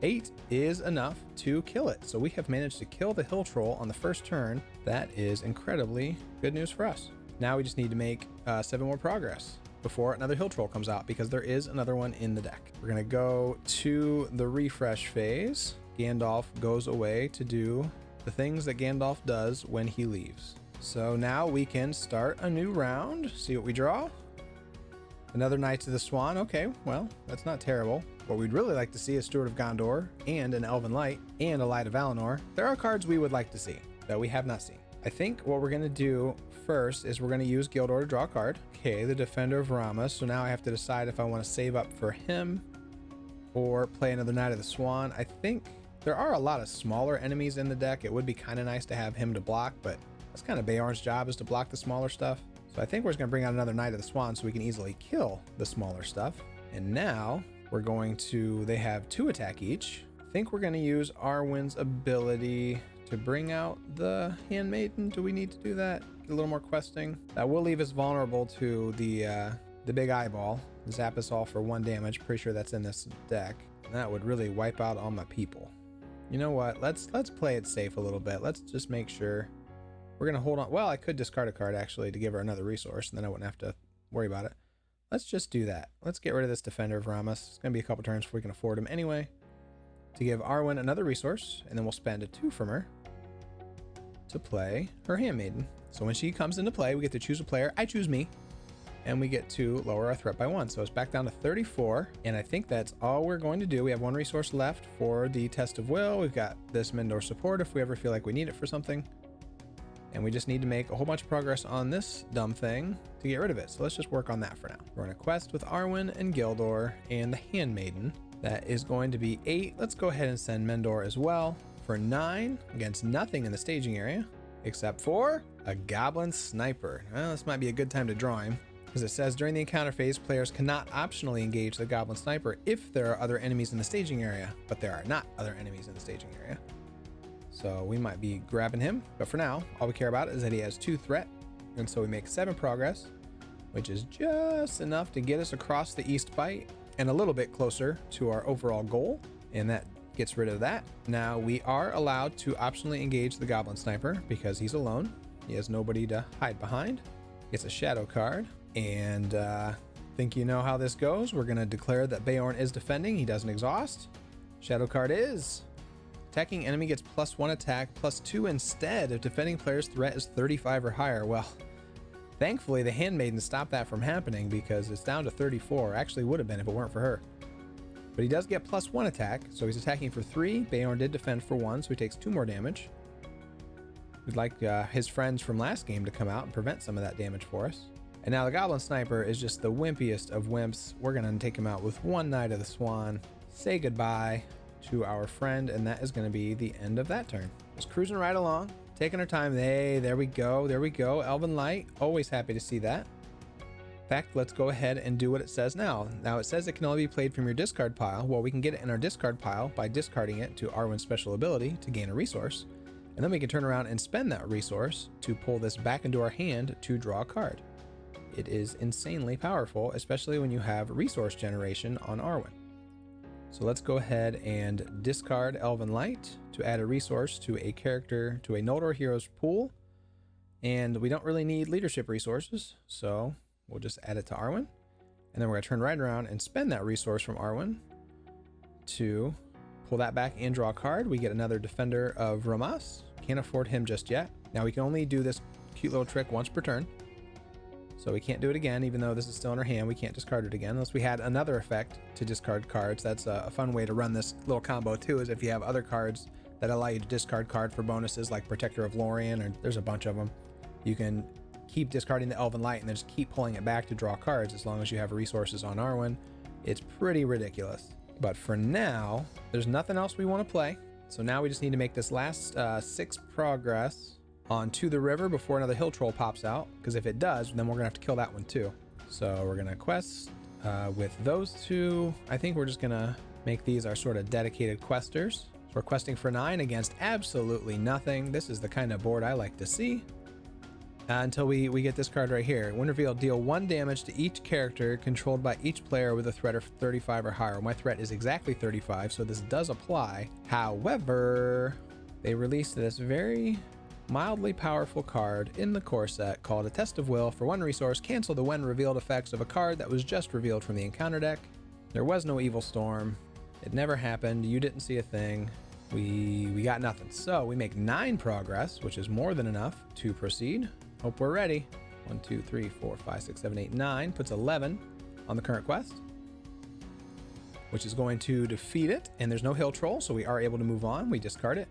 8 is enough to kill it. So we have managed to kill the Hill Troll on the first turn. That is incredibly good news for us. Now we just need to make 7 more progress before another Hill Troll comes out, because there is another one in the deck. We're gonna go to the refresh phase. Gandalf goes away to do the things that Gandalf does when he leaves. So now we can start a new round. See what we draw. Another Knights of the Swan. Okay, well, that's not terrible. What we'd really like to see is Steward of Gondor and an Elven Light and a Light of Valinor. There are cards we would like to see that we have not seen. I think what we're gonna do first is we're gonna use Gildor to draw a card. Okay, the Defender of Rama. So now I have to decide if I want to save up for him or play another Knight of the Swan. I think there are a lot of smaller enemies in the deck. It would be kind of nice to have him to block, but that's kind of Beorn's job, is to block the smaller stuff. So I think we're just gonna bring out another Knight of the Swan so we can easily kill the smaller stuff. And now we're going to, they have 2 attack each. I think we're gonna use Arwen's ability to bring out the Handmaiden. Do we need to do that? A little more questing. That will leave us vulnerable to the big eyeball. Zap us all for 1 damage. Pretty sure that's in this deck. And that would really wipe out all my people. You know what? Let's play it safe a little bit. Let's just make sure. We're gonna hold on. Well, I could discard a card actually to give her another resource, and then I wouldn't have to worry about it. Let's just do that. Let's get rid of this Defender of Ramas. It's gonna be a couple turns before we can afford him anyway. To give Arwen another resource, and then we'll spend a 2 from her to play her Handmaiden. So when she comes into play, we get to choose a player. I choose me, and we get to lower our threat by 1. So it's back down to 34, and I think that's all we're going to do. We have 1 resource left for the Test of Will. We've got this Mendor support if we ever feel like we need it for something. And we just need to make a whole bunch of progress on this dumb thing to get rid of it. So let's just work on that for now. We're on a quest with Arwen and Gildor and the Handmaiden. That is going to be 8. Let's go ahead and send Mendor as well for 9 against nothing in the staging area, except for a Goblin Sniper. Well, this might be a good time to draw him, because it says during the encounter phase, players cannot optionally engage the Goblin Sniper if there are other enemies in the staging area, but there are not other enemies in the staging area. So we might be grabbing him, but for now, all we care about is that he has 2 threat, and so we make 7 progress, which is just enough to get us across the East Bight and a little bit closer to our overall goal, and that gets rid of that. Now we are allowed to optionally engage the Goblin Sniper because he's alone. He has nobody to hide behind. Gets a shadow card, and think you know how this goes. We're gonna declare that Beorn is defending. He doesn't exhaust. Shadow card is attacking enemy gets +1 attack, +2 instead if defending player's threat is 35 or higher. Well, thankfully the Handmaiden stopped that from happening because it's down to 34. Actually would have been if it weren't for her. But he does get +1 attack, so he's attacking for 3. Beorn did defend for 1, so he takes 2 more damage. We'd like his friends from last game to come out and prevent some of that damage for us. And now the Goblin Sniper is just the wimpiest of wimps. We're going to take him out with 1 Knight of the Swan. Say goodbye to our friend, and that is going to be the end of that turn. Just cruising right along, taking our time. Hey, there we go. There we go. Elven Light. Always happy to see that. In fact, let's go ahead and do what it says now. Now it says it can only be played from your discard pile. Well, we can get it in our discard pile by discarding it to Arwen's special ability to gain a resource. And then we can turn around and spend that resource to pull this back into our hand to draw a card. It is insanely powerful, especially when you have resource generation on Arwen. So let's go ahead and discard Elven Light to add a resource to a character, to a Noldor hero's pool. And we don't really need leadership resources, so we'll just add it to Arwen. And then we're gonna turn right around and spend that resource from Arwen to pull that back and draw a card. We get another Defender of Ramas. Can't afford him just yet. Now we can only do this cute little trick once per turn. So we can't do it again, even though this is still in our hand. We can't discard it again unless we had another effect to discard cards. That's a fun way to run this little combo too, is if you have other cards that allow you to discard card for bonuses like Protector of Lorien, or there's a bunch of them. You can keep discarding the Elven Light and then just keep pulling it back to draw cards as long as you have resources on Arwen. It's pretty ridiculous. But for now, there's nothing else we want to play. So now we just need to make this last 6 progress onto the river before another hill troll pops out, because if it does, then we're gonna have to kill that one too. So we're gonna quest with those 2. I think we're just gonna make these our sort of dedicated questers. So we're questing for 9 against absolutely nothing. This is the kind of board I like to see. Until we get this card right here. When revealed, deal 1 damage to each character controlled by each player with a threat of 35 or higher. My threat is exactly 35, so this does apply. However, they released this very mildly powerful card in the core set called a Test of Will. For 1 resource, cancel the when revealed effects of a card that was just revealed from the encounter deck. There was no Evil Storm. It never happened. You didn't see a thing. We got nothing. So we make 9 progress, which is more than enough to proceed. Hope we're ready. 1, 2, 3, 4, 5, 6, 7, 8, 9. Puts 11 on the current quest, which is going to defeat it. And there's no hill troll, so we are able to move on. We discard it.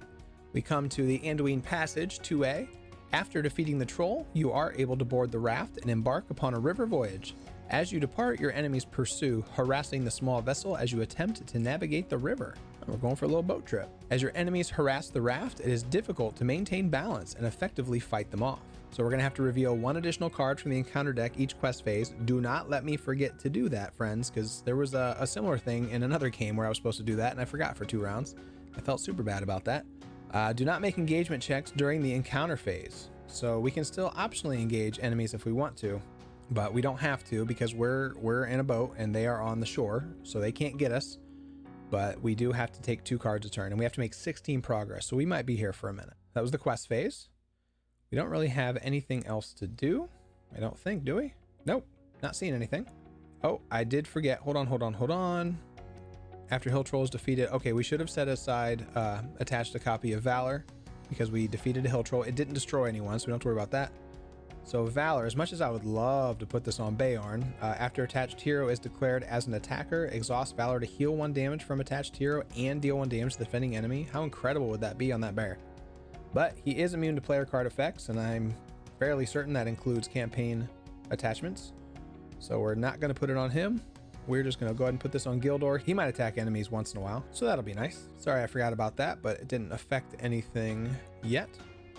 We come to the Anduin Passage 2A. After defeating the troll, you are able to board the raft and embark upon a river voyage. As you depart, your enemies pursue, harassing the small vessel as you attempt to navigate the river. We're going for a little boat trip. As your enemies harass the raft, it is difficult to maintain balance and effectively fight them off. So we're going to have to reveal 1 additional card from the encounter deck each quest phase. Do not let me forget to do that, friends, because there was a similar thing in another game where I was supposed to do that, and I forgot for 2 rounds. I felt super bad about that. Do not make engagement checks during the encounter phase. So we can still optionally engage enemies if we want to, but we don't have to because we're in a boat and they are on the shore, so they can't get us. But we do have to take 2 cards a turn, and we have to make 16 progress, so we might be here for a minute. That was the quest phase. We don't really have anything else to do, I don't think, do we? Nope, not seeing anything. Oh, I did forget. Hold on. After Hill Troll is defeated, okay, we should have set aside, attached a copy of Valor because we defeated a Hill Troll. It didn't destroy anyone, so we don't have to worry about that. So Valor, as much as I would love to put this on Beorn, after attached hero is declared as an attacker, exhaust Valor to heal 1 damage from attached hero and deal 1 damage to the defending enemy. How incredible would that be on that bear? But he is immune to player card effects, and I'm fairly certain that includes campaign attachments. So we're not going to put it on him. We're just going to go ahead and put this on Gildor. He might attack enemies once in a while, so that'll be nice. Sorry, I forgot about that, but it didn't affect anything yet.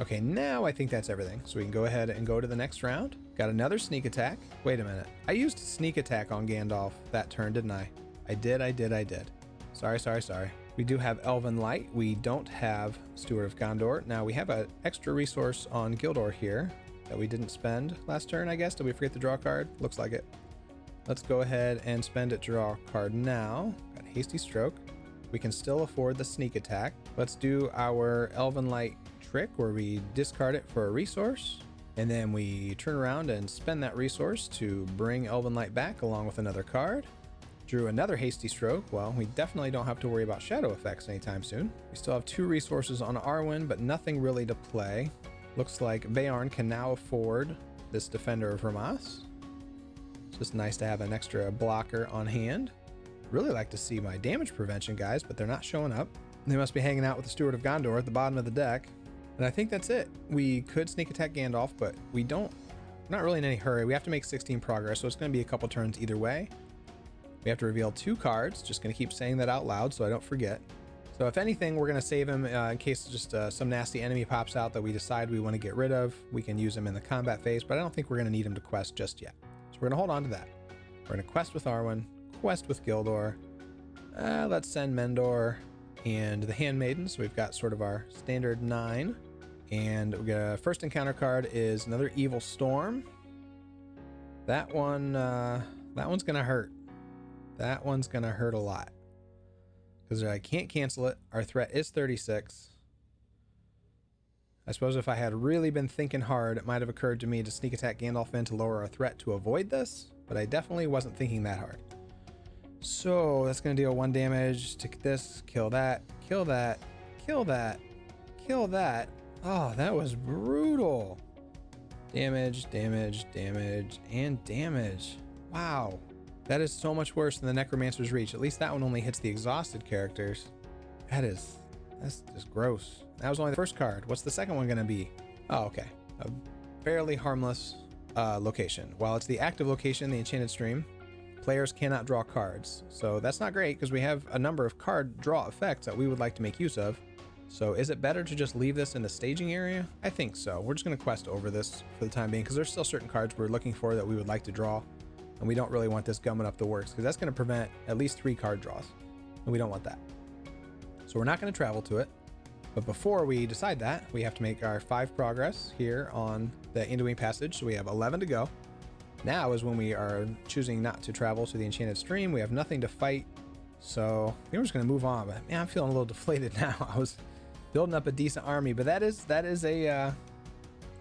Okay, now I think that's everything. So we can go ahead and go to the next round. Got another sneak attack. Wait a minute. I used sneak attack on Gandalf that turn, didn't I? I did. Sorry. We do have Elven Light. We don't have Steward of Gondor. Now we have an extra resource on Gildor here that we didn't spend last turn, I guess. Did we forget to draw a card? Looks like it. Let's go ahead and spend it, draw a card now. Got Hasty Stroke. We can still afford the sneak attack. Let's do our Elven Light trick where we discard it for a resource, and then we turn around and spend that resource to bring Elven Light back along with another card. Drew another Hasty Stroke. Well, we definitely don't have to worry about shadow effects anytime soon. We still have 2 resources on Arwen, but nothing really to play. Looks like Beorn can now afford this Defender of Ramas. It's just nice to have an extra blocker on hand. Really like to see my damage prevention guys, but they're not showing up. They must be hanging out with the Steward of Gondor at the bottom of the deck. And I think that's it. We could sneak attack Gandalf, but we're not really in any hurry. We have to make 16 progress, so it's going to be a couple turns either way. We have to reveal 2 cards. Just going to keep saying that out loud so I don't forget. So if anything, we're going to save him in case just some nasty enemy pops out that we decide we want to get rid of. We can use him in the combat phase, but I don't think we're going to need him to quest just yet. So we're going to hold on to that. We're going to quest with Arwen, quest with Gildor. Let's send Mendor and the Handmaiden. So we've got sort of our standard 9. And we got a first encounter card is another Evil Storm. That one's going to hurt. That one's going to hurt a lot. Because I can't cancel it. Our threat is 36. I suppose if I had really been thinking hard, it might have occurred to me to sneak attack Gandalf in to lower our threat to avoid this. But I definitely wasn't thinking that hard. So that's going to deal 1 damage. Take this, kill that, kill that, kill that, kill that. Oh, that was brutal. Damage, damage, damage, and damage. Wow. That is so much worse than the Necromancer's Reach. At least that one only hits the exhausted characters. That's just gross. That was only the first card. What's the second one going to be? Oh, okay. A fairly harmless location. While it's the active location, the Enchanted Stream, players cannot draw cards. So that's not great because we have a number of card draw effects that we would like to make use of. So is it better to just leave this in the staging area? I think so. We're just going to quest over this for the time being because there's still certain cards we're looking for that we would like to draw. And we don't really want this gumming up the works because that's going to prevent at least 3 card draws. And we don't want that. So we're not going to travel to it. But before we decide that, we have to make our 5 progress here on the Anduin Passage. So we have 11 to go. Now is when we are choosing not to travel to the Enchanted Stream. We have nothing to fight. So I think we're just going to move on. But man, I'm feeling a little deflated now. I was building up a decent army, but that is a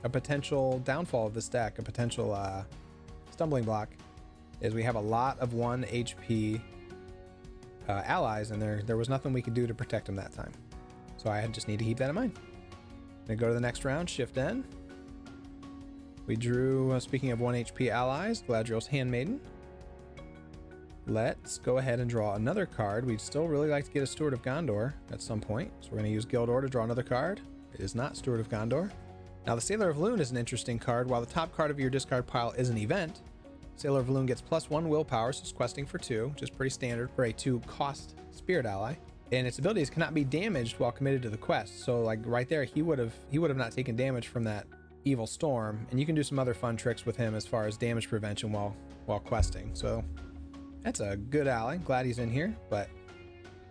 potential downfall of this deck, a potential stumbling block, is we have a lot of 1 HP allies, and there was nothing we could do to protect them that time. So I just need to keep that in mind. I'm gonna go to the next round, shift N. We drew, speaking of 1 HP allies, Galadriel's Handmaiden. Let's go ahead and draw another card. We'd still really like to get a Steward of Gondor at some point. So we're going to use Gildor to draw another card. It is not Steward of Gondor. Now the Sailor of Loon is an interesting card. While the top card of your discard pile is an event, Sailor of Loon gets +1 willpower, so it's questing for 2, which is pretty standard for a 2-cost spirit ally. And its abilities cannot be damaged while committed to the quest. So like right there, he would have not taken damage from that evil storm. And you can do some other fun tricks with him as far as damage prevention while questing. So that's a good ally. Glad he's in here, but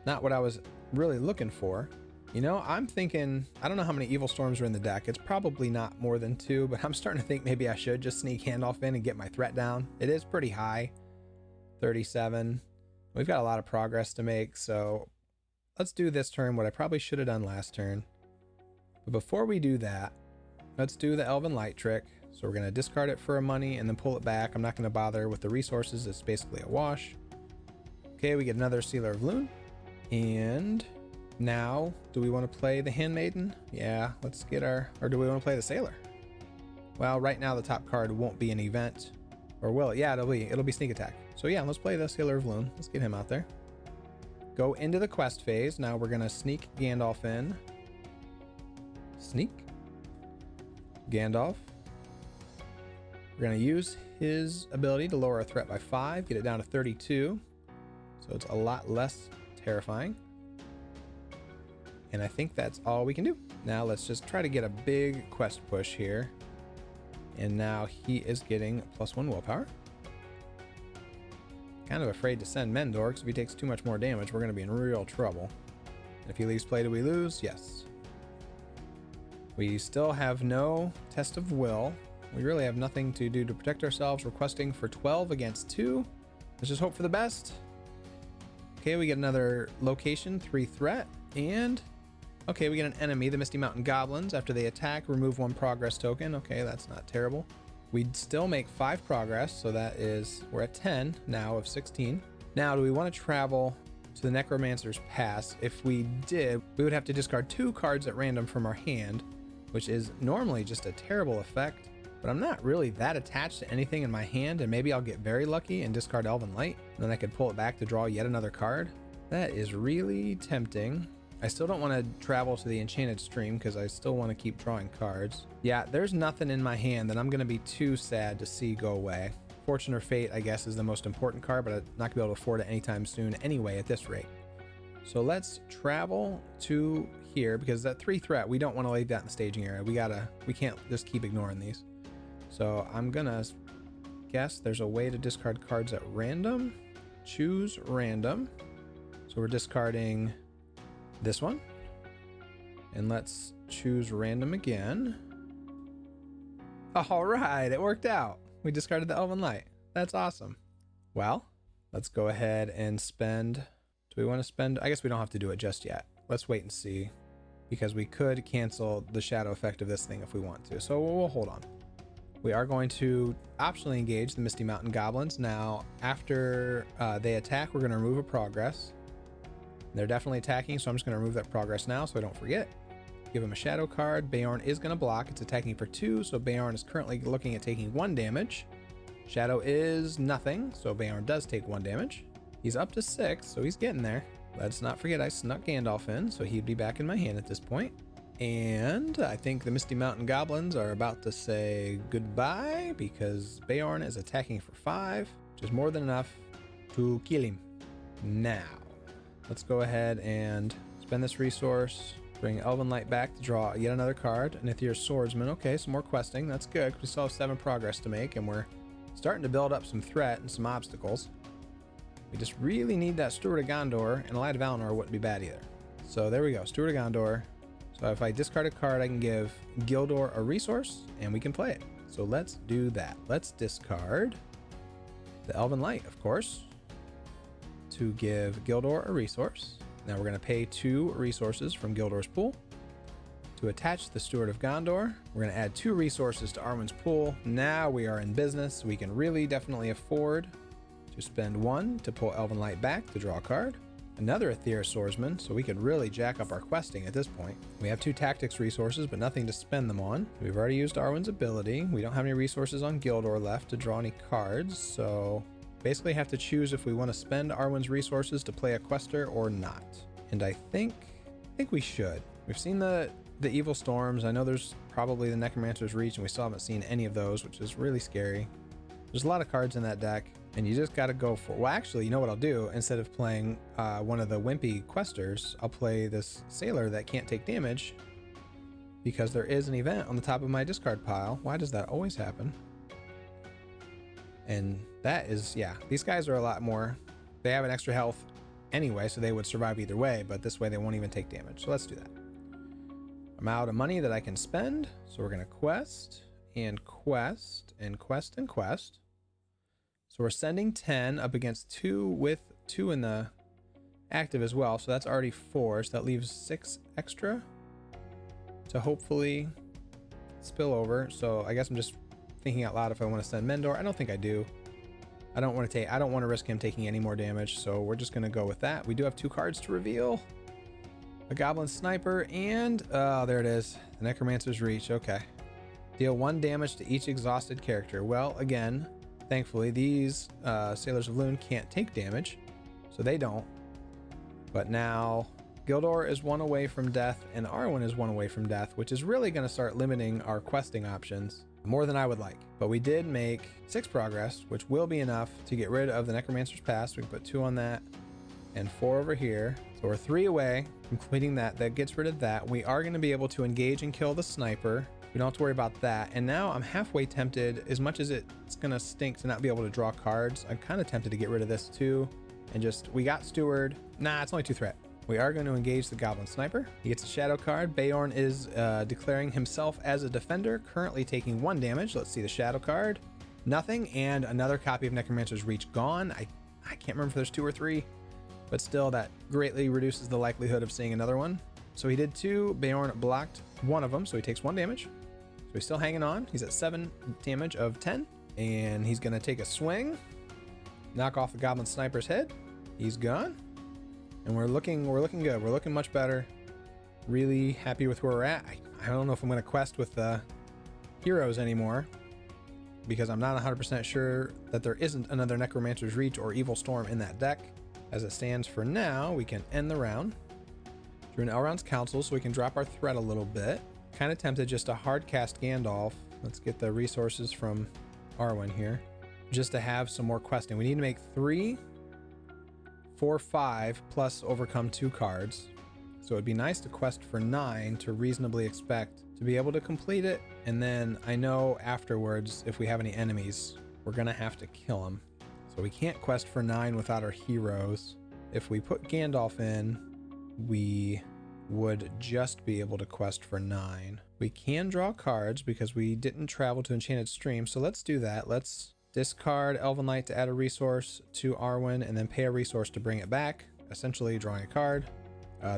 not what I was really looking for. You know, I'm thinking, I don't know how many evil storms are in the deck. It's probably not more than 2, but I'm starting to think maybe I should just sneak Handoff in and get my threat down. It is pretty high, 37. We've got a lot of progress to make, so let's do this turn what I probably should have done last turn. But before we do that, let's do the Elven Light trick. So we're going to discard it for a money and then pull it back. I'm not going to bother with the resources. It's basically a wash. Okay, we get another Sailor of Loon. And now, do we want to play the Handmaiden? Yeah, let's get or do we want to play the Sailor? Well, right now the top card won't be an event. Or will it? Yeah, it'll be sneak attack. So yeah, let's play the Sailor of Loon. Let's get him out there. Go into the quest phase. Now we're going to sneak Gandalf in. Sneak. Gandalf. We're going to use his ability to lower our threat by 5, get it down to 32. So it's a lot less terrifying. And I think that's all we can do. Now let's just try to get a big quest push here. And now he is getting +1 willpower. Kind of afraid to send Mendor, because if he takes too much more damage, we're going to be in real trouble. And if he leaves play, do we lose? Yes. We still have no test of will. We really have nothing to do to protect ourselves. We're questing for 12 against 2. Let's just hope for the best. Okay, we get another location, 3 threat, and okay, we get an enemy, the Misty Mountain Goblins. After they attack, remove 1 progress token. Okay, that's not terrible. We'd still make 5 progress, so that is, we're at 10 now of 16. Now, do we want to travel to the Necromancer's Pass? If we did, we would have to discard 2 cards at random from our hand, which is normally just a terrible effect. But I'm not really that attached to anything in my hand, and maybe I'll get very lucky and discard Elven Light, and then I could pull it back to draw yet another card. That is really tempting. I still don't want to travel to the Enchanted Stream because I still want to keep drawing cards. Yeah, there's nothing in my hand that I'm going to be too sad to see go away. Fortune or Fate, I guess, is the most important card, but I'm not going to be able to afford it anytime soon anyway at this rate. So let's travel to here, because that 3 threat, we don't want to leave that in the staging area. We can't just keep ignoring these. So I'm gonna guess there's a way to discard cards at random. Choose random. So we're discarding this one. And let's choose random again. All right, it worked out. We discarded the Elven Light. That's awesome. Well, let's go ahead and spend. Do we want to spend? I guess we don't have to do it just yet. Let's wait and see, because we could cancel the shadow effect of this thing if we want to. So we'll hold on. We are going to optionally engage the Misty Mountain Goblins. Now, after they attack, we're going to remove a progress. They're definitely attacking, so I'm just going to remove that progress now so I don't forget. Give him a shadow card. Beorn is going to block. It's attacking for 2, so Beorn is currently looking at taking 1 damage. Shadow is nothing, so Beorn does take 1 damage. He's up to 6, so he's getting there. Let's not forget I snuck Gandalf in, so he'd be back in my hand at this point. And I think the Misty Mountain Goblins are about to say goodbye, because Beorn is attacking for 5, which is more than enough to kill him. Now, let's go ahead and spend this resource. Bring Elven Light back to draw yet another card. An Aether Swordsman. Okay, some more questing. That's good. We still have 7 progress to make, and we're starting to build up some threat and some obstacles. We just really need that Steward of Gondor, and a Light of Valinor wouldn't be bad either. So there we go, Steward of Gondor. So if I discard a card, I can give Gildor a resource, and we can play it. So let's do that. Let's discard the Elven Light, of course, to give Gildor a resource. Now we're going to pay 2 resources from Gildor's pool. To attach the Steward of Gondor, we're going to add 2 resources to Arwen's pool. Now we are in business. We can really definitely afford to spend 1 to pull Elven Light back to draw a card. Another Aether Swordsman, so we could really jack up our questing at this point. We have 2 tactics resources, but nothing to spend them on. We've already used Arwen's ability. We don't have any resources on Gildor left to draw any cards, so basically have to choose if we want to spend Arwen's resources to play a quester or not. And I think we should. We've seen the Evil Storms. I know there's probably the Necromancer's Reach, and we still haven't seen any of those, which is really scary. There's a lot of cards in that deck, and you just got to go for... Well, actually, you know what I'll do? Instead of playing one of the wimpy questers, I'll play this Sailor that can't take damage because there is an event on the top of my discard pile. Why does that always happen? And that is, yeah, these guys are a lot more... They have an extra health anyway, so they would survive either way, but this way they won't even take damage. So let's do that. I'm out of money that I can spend, so we're going to quest and quest and quest and quest. So we're sending 10 up against 2 with 2 in the active as well. So that's already 4. So that leaves 6 extra to hopefully spill over. So I guess I'm just thinking out loud if I want to send Mendor. I don't think I do. I don't want to risk him taking any more damage. So we're just going to go with that. We do have 2 cards to reveal. A Goblin Sniper and, there it is. The Necromancer's Reach. Okay. Deal 1 damage to each exhausted character. Well, again... Thankfully, these Sailors of Loon can't take damage, so they don't. But now, Gildor is 1 away from death, and Arwen is 1 away from death, which is really going to start limiting our questing options more than I would like. But we did make 6 progress, which will be enough to get rid of the Necromancer's Pass. We can put 2 on that, and 4 over here. So we're 3 away from completing that. That gets rid of that. We are going to be able to engage and kill the Sniper. We don't have to worry about that. And now I'm halfway tempted, as much as it's gonna stink to not be able to draw cards, I'm kind of tempted to get rid of this too. And just, we got Steward. Nah, it's only 2 threat. We are going to engage the Goblin Sniper. He gets a shadow card. Beorn is declaring himself as a defender, currently taking 1 damage. Let's see the shadow card. Nothing, and another copy of Necromancer's Reach gone. I can't remember if there's 2 or 3, but still that greatly reduces the likelihood of seeing another one. So he did 2, Beorn blocked 1 of them, so he takes 1 damage. So he's still hanging on. He's at 7 damage of 10. And he's going to take a swing. Knock off the Goblin Sniper's head. He's gone. And we're looking good. We're looking much better. Really happy with where we're at. I don't know if I'm going to quest with the heroes anymore, because I'm not 100% sure that there isn't another Necromancer's Reach or Evil Storm in that deck. As it stands for now, we can end the round. Drew an Elrond's Council, so we can drop our threat a little bit. Kind of tempted just to hard cast Gandalf. Let's get the resources from Arwen here, just to have some more questing. We need to make 3, 4, 5 plus overcome 2 cards. So it'd be nice to quest for 9 to reasonably expect to be able to complete it. And then I know afterwards, if we have any enemies, we're gonna have to kill them. So we can't quest for 9 without our heroes. If we put Gandalf in, we would just be able to quest for 9. We can draw cards because we didn't travel to Enchanted Stream, so let's do that. Let's discard Elven Light to add a resource to Arwen, and then pay a resource to bring it back, essentially drawing a card.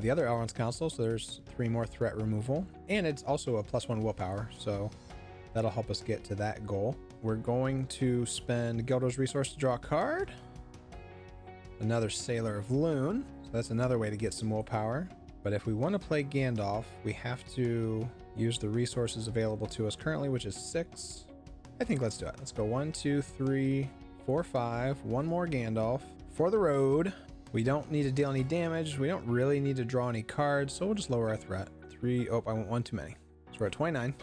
The other Elrond's Council, so there's 3 more threat removal, and it's also a +1 willpower, so that'll help us get to that goal. We're going to spend Gildor's resource to draw a card. Another Sailor of Loon, so that's another way to get some willpower. But if we want to play Gandalf, we have to use the resources available to us currently, which is 6. I think let's do it. Let's go 1, 2, 3, 4, 5. 1 more Gandalf for the road. We don't need to deal any damage. We don't really need to draw any cards, so we'll just lower our threat. 3. Oh, I went 1 too many. So we're at 29.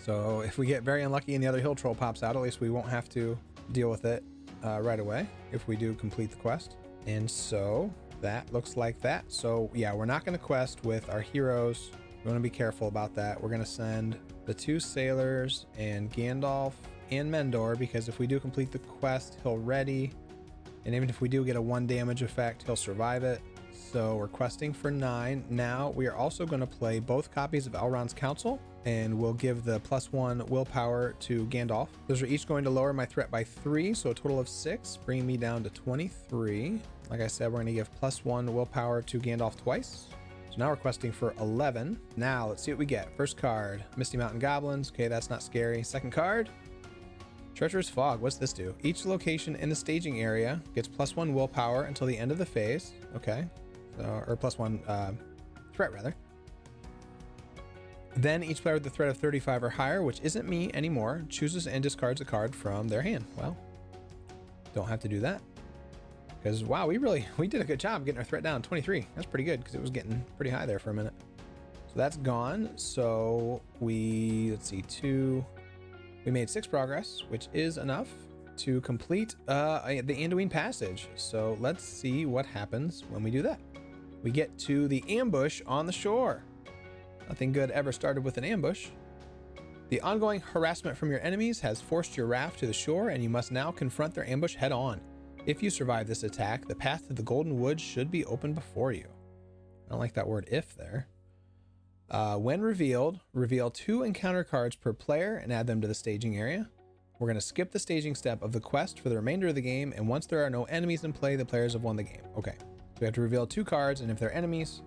So if we get very unlucky and the other hill troll pops out, at least we won't have to deal with it right away if we do complete the quest. And so That looks like that. So yeah, we're not going to quest with our heroes. We want to be careful about that. We're going to send the 2 sailors and Gandalf and Mendor, because if we do complete the quest, he'll ready. And even if we do get a 1 damage effect, he'll survive it. So we're questing for 9. Now we are also going to play both copies of Elrond's Council, and we'll give the +1 willpower to Gandalf. Those are each going to lower my threat by 3, so a total of 6, bringing me down to 23. Like I said, we're going to give +1 willpower to Gandalf twice. So now we're questing for 11. Now let's see what we get. First card, Misty Mountain Goblins. Okay, that's not scary. Second card, Treacherous Fog. What's this do? Each location in the staging area gets +1 willpower until the end of the phase. Okay. Or +1 threat, rather. Then each player with a threat of 35 or higher, which isn't me anymore, chooses and discards a card from their hand. Well, don't have to do that. Because, wow, we did a good job getting our threat down. 23. That's pretty good, because it was getting pretty high there for a minute. So that's gone. So let's see, we made 6 progress, which is enough to complete the Anduin Passage. So let's see what happens when we do that. We get to the ambush on the shore. Nothing good ever started with an ambush. The ongoing harassment from your enemies has forced your raft to the shore, and you must now confront their ambush head on. If you survive this attack, the path to the Golden Woods should be open before you. I don't like that word "if" there. When revealed, reveal 2 encounter cards per player and add them to the staging area. We're going to skip the staging step of the quest for the remainder of the game, and once there are no enemies in play, the players have won the game. Okay, so we have to reveal 2 cards, and if they're enemies,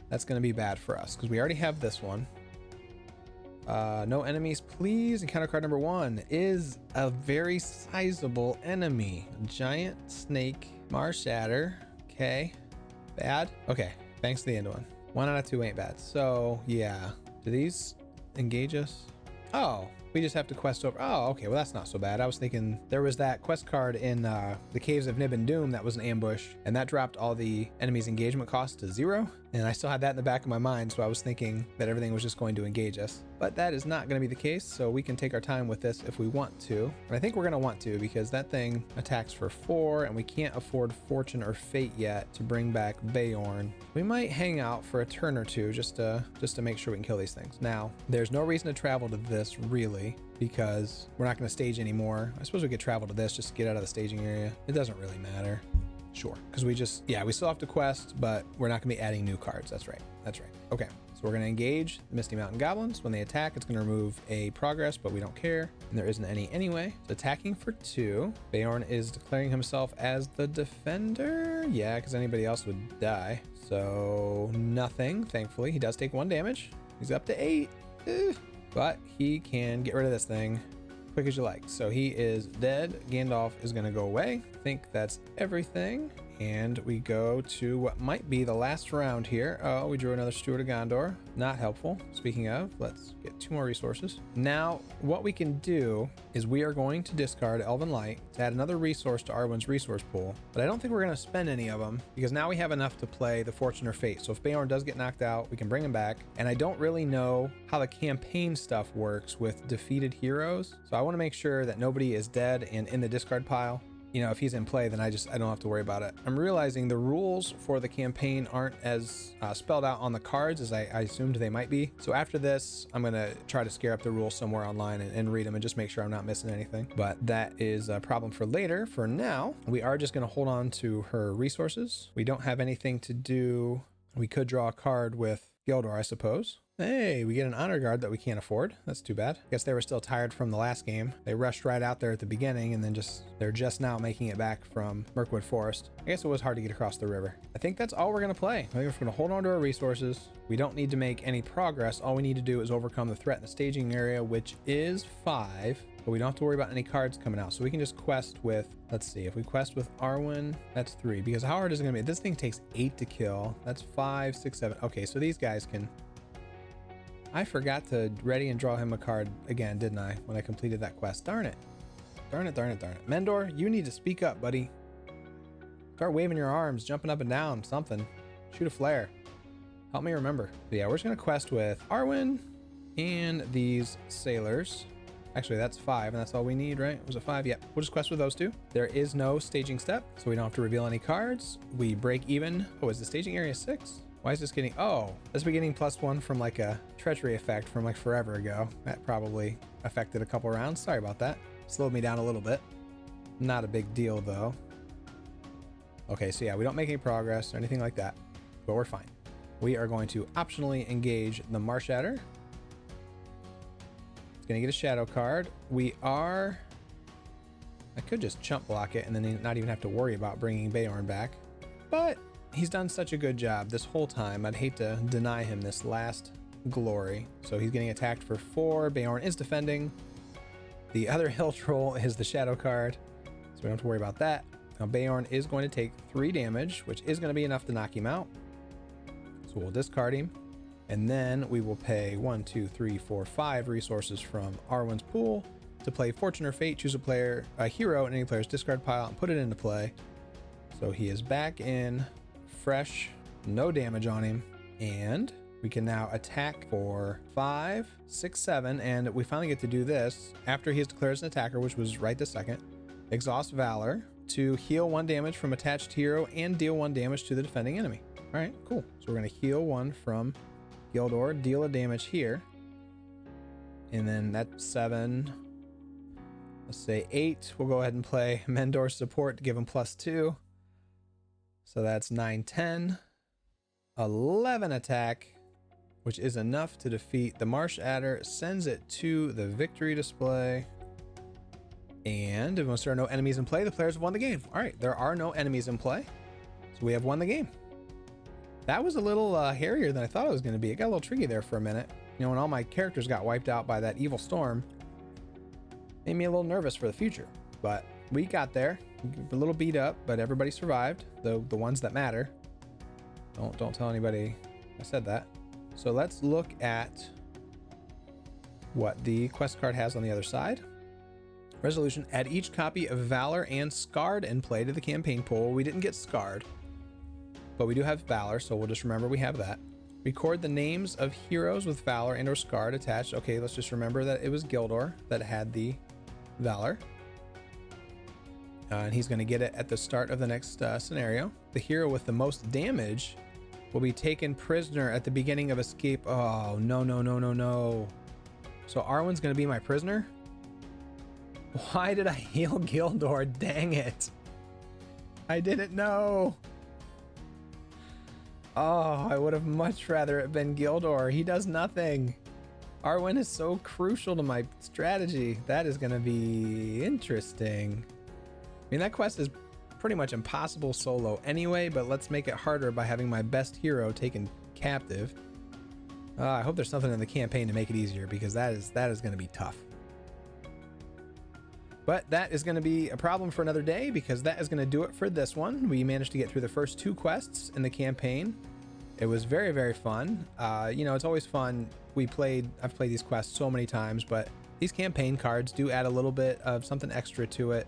that's going to be bad for us, because we already have this one. No enemies, please. Encounter card number 1 is a very sizable enemy. Giant snake, Marshatter. Okay, bad. Okay, thanks to the Anduin. 1 out of 2 ain't bad. So yeah, do these engage us? Oh, we just have to quest over. Oh, okay, well that's not so bad. I was thinking there was that quest card in the Caves of Nib and Doom that was an ambush, and that dropped all the enemies' engagement cost to 0. And I still had that in the back of my mind, so I was thinking that everything was just going to engage us. But that is not going to be the case, so we can take our time with this if we want to. And I think we're going to want to, because that thing attacks for 4, and we can't afford Fortune or Fate yet to bring back Beorn. We might hang out for a turn or 2 just to make sure we can kill these things. Now, there's no reason to travel to this, really, because we're not going to stage anymore. I suppose we could travel to this just to get out of the staging area. It doesn't really matter. Sure, because we still have to quest, but we're not going to be adding new cards. That's right. Okay, so we're going to engage the Misty Mountain Goblins. When they attack, it's going to remove a progress, but we don't care, and there isn't any anyway. It's attacking for 2. Beorn is declaring himself as the defender. Yeah, because anybody else would die. So nothing, thankfully. He does take 1 damage. He's up to 8. But he can get rid of this thing quick as you like. So he is dead. Gandalf is going to go away. I think that's everything. And we go to what might be the last round here. Oh, we drew another Steward of Gondor. Not helpful. Speaking of, let's get 2 more resources. Now, what we can do is we are going to discard Elven Light to add another resource to Arwen's resource pool. But I don't think we're going to spend any of them, because now we have enough to play the Fortune or Fate. So if Beorn does get knocked out, we can bring him back. And I don't really know how the campaign stuff works with defeated heroes. So I want to make sure that nobody is dead and in the discard pile. You know, if he's in play, then I don't have to worry about it. I'm realizing the rules for the campaign aren't as spelled out on the cards as I assumed they might be. So after this, I'm going to try to scare up the rules somewhere online and read them and just make sure I'm not missing anything. But that is a problem for later. For now, we are just going to hold on to her resources. We don't have anything to do. We could draw a card with Gildor, I suppose. Hey, we get an honor guard that we can't afford. That's too bad. I guess they were still tired from the last game. They rushed right out there at the beginning, and then they're just now making it back from Mirkwood Forest. I guess it was hard to get across the river. I think that's all we're going to play. I think we're going to hold on to our resources. We don't need to make any progress. All we need to do is overcome the threat in the staging area, which is 5. But we don't have to worry about any cards coming out. So we can just quest with, let's see, if we quest with Arwen, that's 3. Because how hard is it going to be? This thing takes 8 to kill. That's 5, 6, 7. Okay, so these guys can... I forgot to ready and draw him a card again, didn't I, when I completed that quest? Darn it. Darn it. Mendor, you need to speak up, buddy. Start waving your arms, jumping up and down, something. Shoot a flare. Help me remember. But yeah, we're just going to quest with Arwen and these sailors. Actually, that's 5, and that's all we need, right? Was it 5? Yep. We'll just quest with those two. There is no staging step, so we don't have to reveal any cards. We break even. Oh, is the staging area 6? Why is this getting... Oh, this be getting +1 from like a treachery effect from like forever ago. That probably affected a couple rounds. Sorry about that. Slowed me down a little bit. Not a big deal, though. Okay, so yeah, we don't make any progress or anything like that, but we're fine. We are going to optionally engage the Marsh Adder. Gonna get a shadow card. I could just chump block it and then not even have to worry about bringing Beorn back, but he's done such a good job this whole time. I'd hate to deny him this last glory. So he's getting attacked for 4. Beorn is defending. The other hill troll is the shadow card, so we don't have to worry about that. Now Beorn is going to take 3 damage, which is going to be enough to knock him out. So we'll discard him. And then we will pay 1, 2, 3, 4, 5 resources from Arwen's pool to play Fortune or Fate. Choose a hero in any player's discard pile and put it into play. So he is back in, fresh, no damage on him. And we can now attack for 5, 6, 7. And we finally get to do this after he is declared as an attacker, which was right this second. Exhaust Valor to heal 1 damage from attached hero and deal 1 damage to the defending enemy. All right, cool. So we're going to heal 1 from Gildor, deal a damage here, and then that's 7. Let's say 8. We'll go ahead and play Mendor support to give him +2. So that's 9, 10, 11 attack, which is enough to defeat the Marsh Adder. Sends it to the victory display. And once there are no enemies in play, the players have won the game. All right, there are no enemies in play, so we have won the game. That was a little hairier than I thought it was going to be. It got a little tricky there for a minute. You know, when all my characters got wiped out by that evil storm, made me a little nervous for the future. But we got there. A little beat up, but everybody survived. The ones that matter. Don't tell anybody I said that. So let's look at what the quest card has on the other side. Resolution: add each copy of Valor and Scarred in play to the campaign pool. We didn't get Scarred, but we do have Valor, so we'll just remember we have that. Record the names of heroes with Valor and or Scarred attached. Okay, let's just remember that it was Gildor that had the Valor. And he's going to get it at the start of the next scenario. The hero with the most damage will be taken prisoner at the beginning of escape. Oh, no, no, no, no, no. So Arwen's going to be my prisoner? Why did I heal Gildor? Dang it. I didn't know. Oh, I would have much rather it been Gildor. He does nothing. Arwen is so crucial to my strategy. That is going to be interesting. I mean, that quest is pretty much impossible solo anyway, but let's make it harder by having my best hero taken captive. I hope there's something in the campaign to make it easier, because that is going to be tough. But that is going to be a problem for another day, because that is going to do it for this one. We managed to get through the first 2 quests in the campaign. It was very, very fun. You know, it's always fun. I've played these quests so many times, but these campaign cards do add a little bit of something extra to it.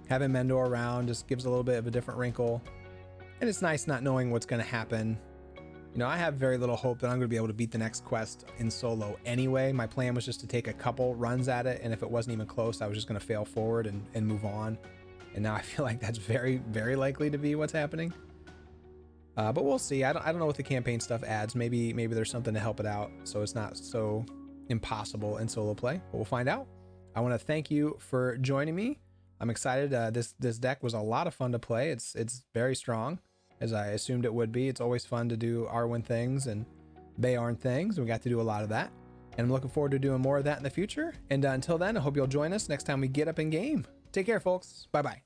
Having Mendor around just gives a little bit of a different wrinkle. And it's nice not knowing what's going to happen. You know, I have very little hope that I'm going to be able to beat the next quest in solo anyway. My plan was just to take a couple runs at it, and if it wasn't even close, I was just going to fail forward and move on. And now I feel like that's very, very likely to be what's happening. But we'll see. I don't know what the campaign stuff adds. Maybe there's something to help it out, so it's not so impossible in solo play. But we'll find out. I want to thank you for joining me. I'm excited. This deck was a lot of fun to play. It's very strong, as I assumed it would be. It's always fun to do Arwen things and Beorn things. We got to do a lot of that, and I'm looking forward to doing more of that in the future. And until then, I hope you'll join us next time we get up in game. Take care, folks. Bye-bye.